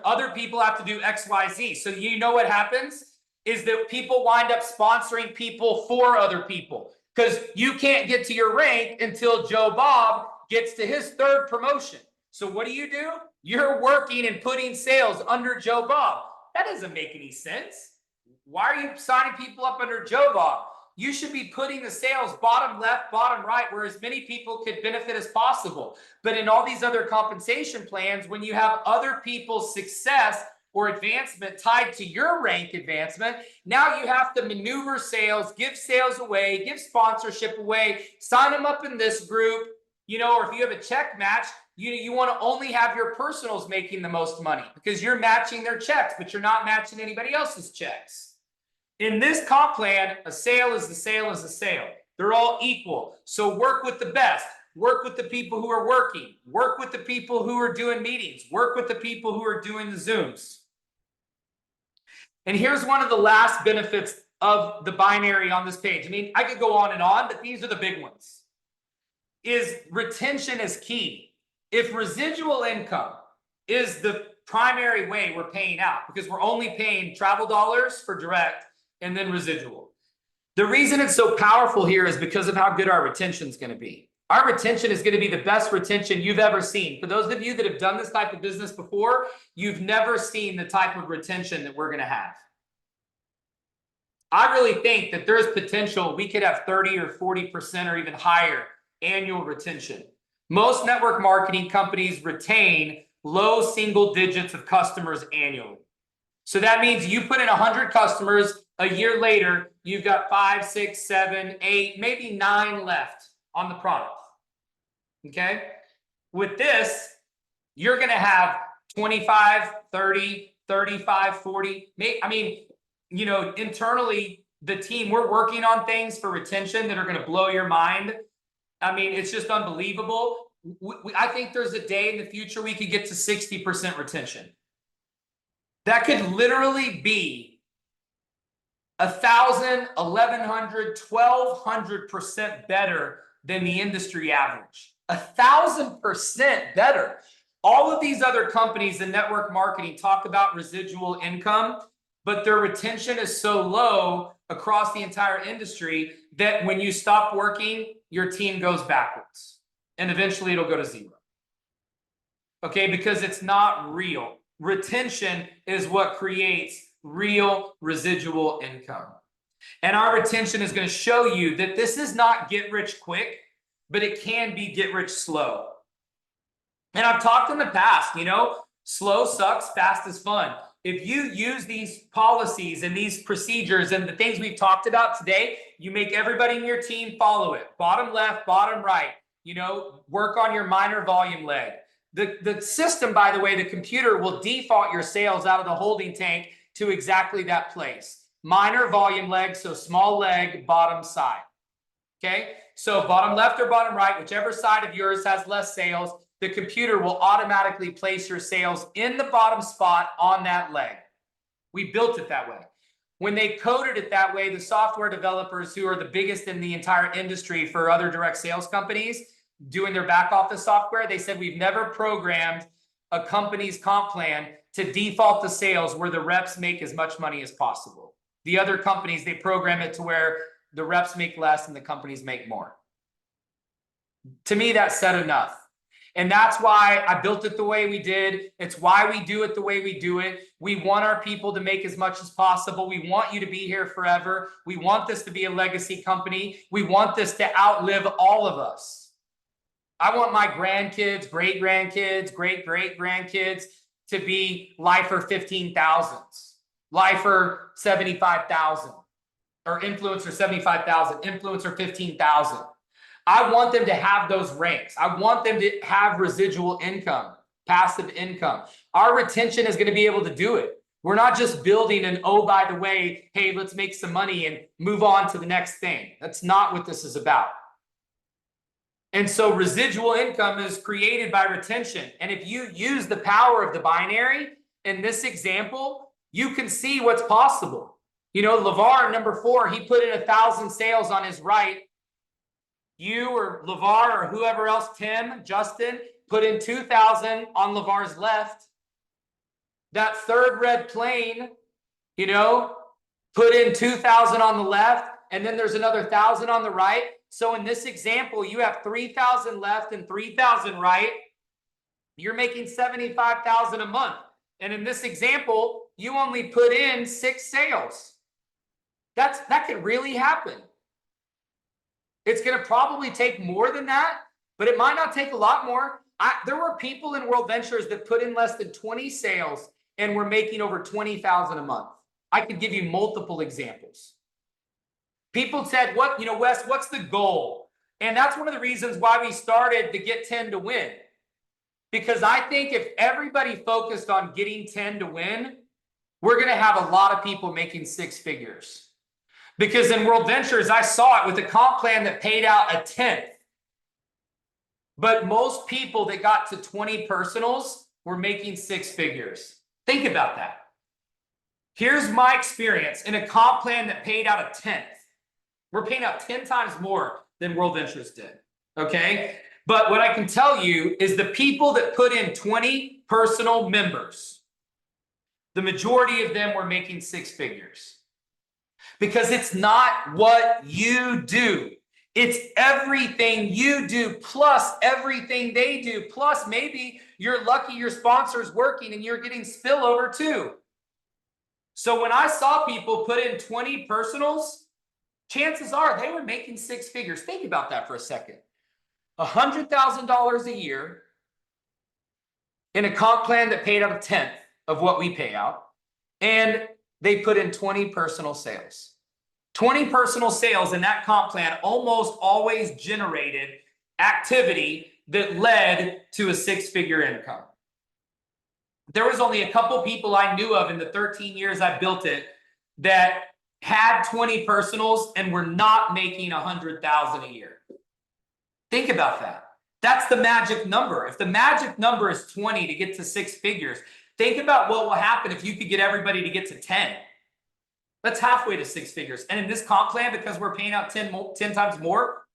Other people have to do X, Y, Z. So you know what happens is that people wind up sponsoring people for other people because you can't get to your rank until Joe Bob gets to his 3rd promotion. So what do? You're working and putting sales under Joe Bob. That doesn't make any sense. Why are you signing people up under Joe Bob? You should be putting the sales bottom left, bottom right, where as many people could benefit as possible. But in all these other compensation plans, when you have other people's success or advancement tied to your rank advancement, now you have to maneuver sales, give sales away, give sponsorship away, sign them up in this group, you know, or if you have a check match, you want to only have your personals making the most money because you're matching their checks, but you're not matching anybody else's checks. In this comp plan, a sale is a sale is a sale. They're all equal. So work with the best. Work with the people who are working. Work with the people who are doing meetings. Work with the people who are doing the Zooms. And here's one of the last benefits of the binary on this page. I mean, I could go on and on, but these are the big ones. Is retention is key. If residual income is the primary way we're paying out, because we're only paying travel dollars for direct and then residual. The reason it's so powerful here is because of how good our retention is going to be. Our retention is going to be the best retention you've ever seen. For those of you that have done this type of business before, you've never seen the type of retention that we're going to have. I really think that there's potential we could have 30 or 40% or even higher annual retention. Most network marketing companies retain low single digits of customers annually. So that means you put in 100 customers, a year later, you've got 5, 6, 7, 8, maybe 9 left on the product. Okay? With this, you're going to have 25, 30, 35, 40. I mean, you know, internally, the team, we're working on things for retention that are going to blow your mind. I mean, it's just unbelievable. I think there's a day in the future we could get to 60% retention. That could literally be 1,000, 1,100, 1,200% better than the industry average. 1,000% better. All of these other companies in network marketing talk about residual income, but their retention is so low across the entire industry that when you stop working, your team goes backwards. and eventually it'll go to 0. Okay, because it's not real. Retention is what creates real residual income. And our retention is going to show you that this is not get rich quick, but it can be get rich slow. And I've talked in the past, you know, slow sucks, fast is fun. If you use these policies and these procedures and the things we've talked about today, you make everybody in your team follow it. Bottom left, bottom right, you know, work on your minor volume leg. The system, by the way, the computer will default your sales out of the holding tank to exactly that place. Minor volume leg, so small leg, bottom side. Okay, so bottom left or bottom right, whichever side of yours has less sales, the computer will automatically place your sales in the bottom spot on that leg. We built it that way. When they coded it that way, the software developers, who are the biggest in the entire industry for other direct sales companies doing their back office software, they said, we've never programmed a company's comp plan to default the sales where the reps make as much money as possible. The other companies, they program it to where the reps make less and the companies make more. To me, that said enough. And that's why I built it the way we did. It's why we do it the way we do it. We want our people to make as much as possible. We want you to be here forever. We want this to be a legacy company. We want this to outlive all of us. I want my grandkids, great-grandkids, great-great-grandkids to be lifer 15,000s, lifer 75,000, or influencer 75,000, influencer 15,000. I want them to have those ranks. I want them to have residual income, passive income. Our retention is going to be able to do it. We're not just building an, oh, by the way, hey, let's make some money and move on to the next thing. That's not what this is about. And so residual income is created by retention. And if you use the power of the binary in this example, you can see what's possible. You know, LeVar, number 4, he put in 1,000 sales on his right. You or LeVar or whoever else, Tim, Justin, put in 2,000 on LeVar's left. That third red plane, you know, put in 2,000 on the left, and then there's another 1,000 on the right. So in this example, you have 3,000 left and 3,000 right. You're making 75,000 a month. And in this example, you only put in 6 sales. That could really happen. It's going to probably take more than that, but it might not take a lot more. There were people in World Ventures that put in less than 20 sales and were making over 20,000 a month. I could give you multiple examples. People said, what, you know, Wes, what's the goal? And that's one of the reasons why we started the Get 10 to Win. Because I think if everybody focused on getting 10 to win, we're going to have a lot of people making 6 figures. Because in World Ventures, I saw it with a comp plan that paid out 1/10. But most people that got to 20 personals were making 6 figures. Think about that. Here's my experience in a comp plan that paid out 1/10. We're paying out 10 times more than World Ventures did. Okay? But what I can tell you is the people that put in 20 personal members, the majority of them were making 6 figures. Because it's not what you do. It's everything you do plus everything they do. Plus maybe you're lucky your sponsor's working and you're getting spillover too. So when I saw people put in 20 personals, chances are they were making 6 figures. Think about that for a second. $100,000 a year in a comp plan that paid out 1/10 of what we pay out. And they put in 20 personal sales. 20 personal sales in that comp plan almost always generated activity that led to a 6-figure income. There was only a couple people I knew of in the 13 years I built it that had 20 personals and were not making 100,000 a year. Think about that. That's the magic number. If the magic number is 20 to get to 6 figures, think about what will happen if you could get everybody to get to 10. That's halfway to 6 figures. And in this comp plan, because we're paying out 10 times more,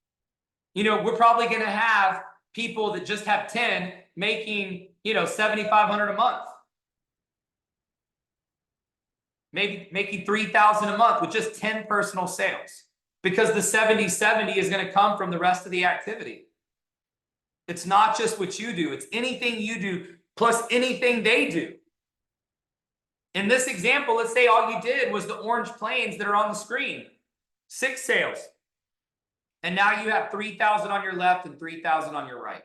you know, we're probably going to have people that just have 10 making, you know, 7,500 a month. Maybe making 3,000 a month with just 10 personal sales. Because the 70-70 is going to come from the rest of the activity. It's not just what you do. It's anything you do plus anything they do. In this example, let's say all you did was the orange planes that are on the screen. 6 sales. And now you have 3,000 on your left and 3,000 on your right.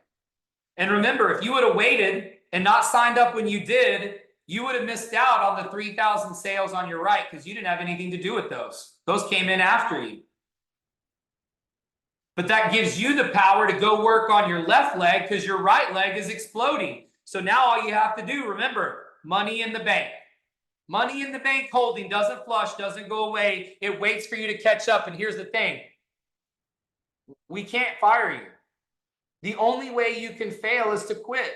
And remember, if you would have waited and not signed up when you did, you would have missed out on the 3,000 sales on your right because you didn't have anything to do with those. Those came in after you. But that gives you the power to go work on your left leg because your right leg is exploding. So now all you have to do, remember, money in the bank. Money in the bank holding doesn't flush, doesn't go away. It waits for you to catch up. And here's the thing. We can't fire you. The only way you can fail is to quit.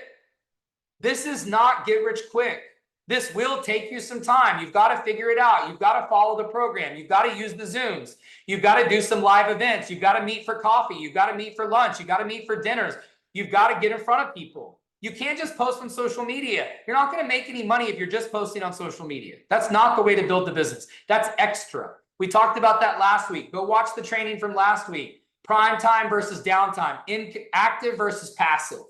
This is not get rich quick. This will take you some time. You've got to figure it out. You've got to follow the program. You've got to use the Zooms. You've got to do some live events. You've got to meet for coffee. You've got to meet for lunch. You've got to meet for dinners. You've got to get in front of people. You can't just post on social media. You're not going to make any money if you're just posting on social media. That's not the way to build the business. That's extra. We talked about that last week. Go watch the training from last week. Prime time versus downtime. Active versus passive.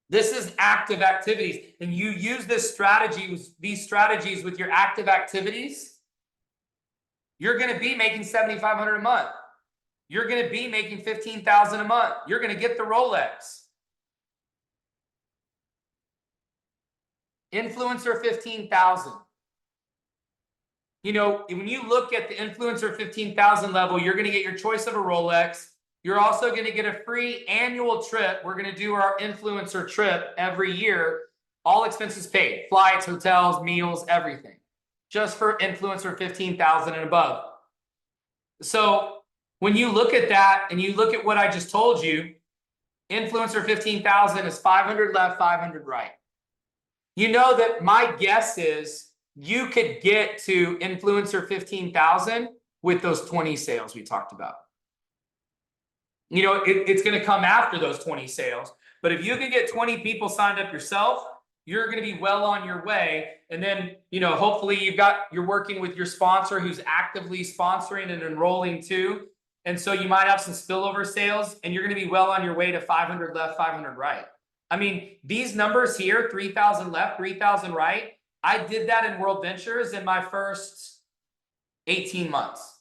This is active activities. And you use these strategies with your active activities. You're going to be making $7,500 a month. You're going to be making $15,000 a month. You're going to get the Rolex. Influencer 15,000. You know, when you look at the influencer 15,000 level, you're going to get your choice of a Rolex. You're also going to get a free annual trip. We're going to do our influencer trip every year. All expenses paid. Flights, hotels, meals, everything. Just for influencer 15,000 and above. So when you look at that and you look at what I just told you, influencer 15,000 is 500 left, 500 right. You know that my guess is you could get to influencer 15,000 with those 20 sales we talked about. You know, it's going to come after those 20 sales. But if you can get 20 people signed up yourself, you're going to be well on your way. And then, you know, hopefully you're working with your sponsor who's actively sponsoring and enrolling too. And so you might have some spillover sales and you're going to be well on your way to 500 left, 500 right. I mean, these numbers here, 3,000 left, 3,000 right. I did that in World Ventures in my first 18 months.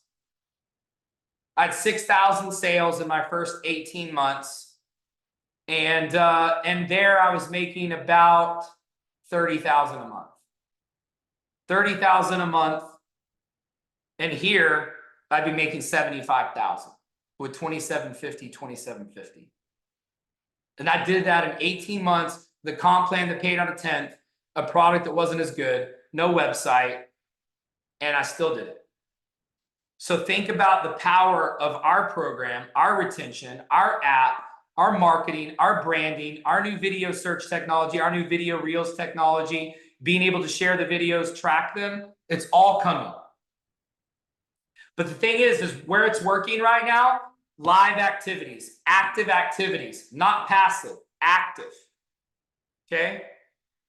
I had 6,000 sales in my first 18 months. And there I was making about 30,000 a month. 30,000 a month. And here I'd be making 75,000 with 2750, 2750. And I did that in 18 months, the comp plan that paid on a 10th, a product that wasn't as good, no website, and I still did it. So think about the power of our program, our retention, our app, our marketing, our branding, our new video search technology, our new video reels technology, being able to share the videos, track them. It's all coming. But the thing is where it's working right now, live activities, active activities, not passive, active. Okay?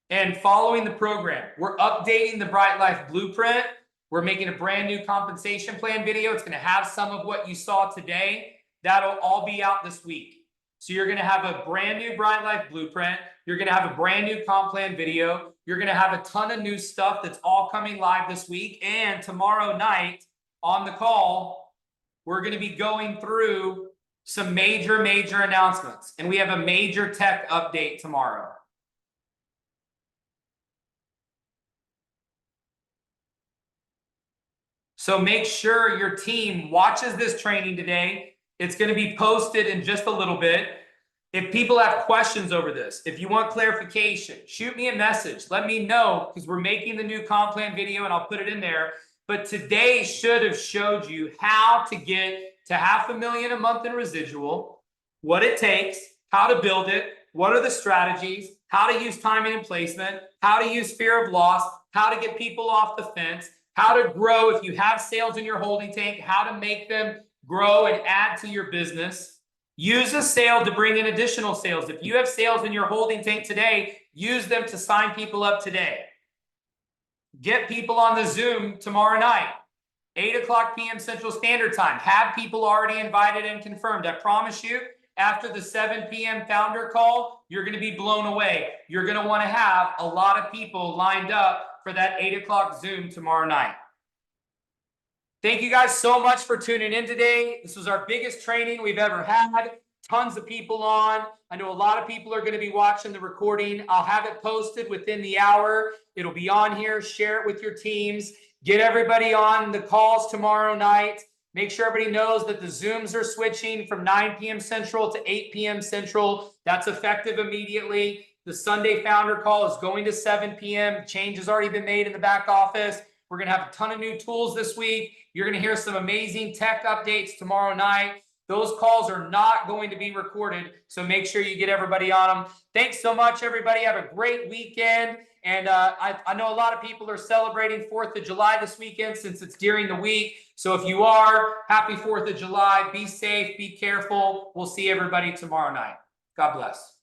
And following the program, we're updating the Bryte Lyfe blueprint. We're making a brand new compensation plan video. It's going to have some of what you saw today. That'll all be out this week. So you're going to have a brand new Bryte Lyfe blueprint. You're going to have a brand new comp plan video. You're going to have a ton of new stuff that's all coming live this week. And tomorrow night on the call, we're going to be going through some major announcements. And we have a major tech update tomorrow. So make sure your team watches this training today. It's going to be posted in just a little bit. If people have questions over this, if you want clarification, shoot me a message. Let me know because we're making the new comp plan video and I'll put it in there. But today should have showed you how to get to $500,000 a month in residual, what it takes, how to build it, what are the strategies, how to use timing and placement, how to use fear of loss, how to get people off the fence, how to grow if you have sales in your holding tank, how to make them grow and add to your business. Use a sale to bring in additional sales. If you have sales in your holding tank today, use them to sign people up today. Get people on the Zoom tomorrow night, 8 o'clock p.m. Central Standard Time. Have people already invited and confirmed. I promise you, after the 7 p.m. founder call, you're going to be blown away. You're going to want to have a lot of people lined up for that 8 o'clock Zoom tomorrow night. Thank you guys so much for tuning in today. This was our biggest training we've ever had. Tons of people on. I know a lot of people are going to be watching the recording. I'll have it posted within the hour. It'll be on here. Share it with your teams. Get everybody on the calls tomorrow night. Make sure everybody knows that the Zooms are switching from 9 p.m. Central to 8 p.m. Central. That's effective immediately. The Sunday founder call is going to 7 p.m. Change has already been made in the back office. We're going to have a ton of new tools this week. You're going to hear some amazing tech updates tomorrow night. Those calls are not going to be recorded, so make sure you get everybody on them. Thanks so much, everybody. Have a great weekend. And I know a lot of people are celebrating 4th of July this weekend since it's during the week. So if you are, happy 4th of July. Be safe. Be careful. We'll see everybody tomorrow night. God bless.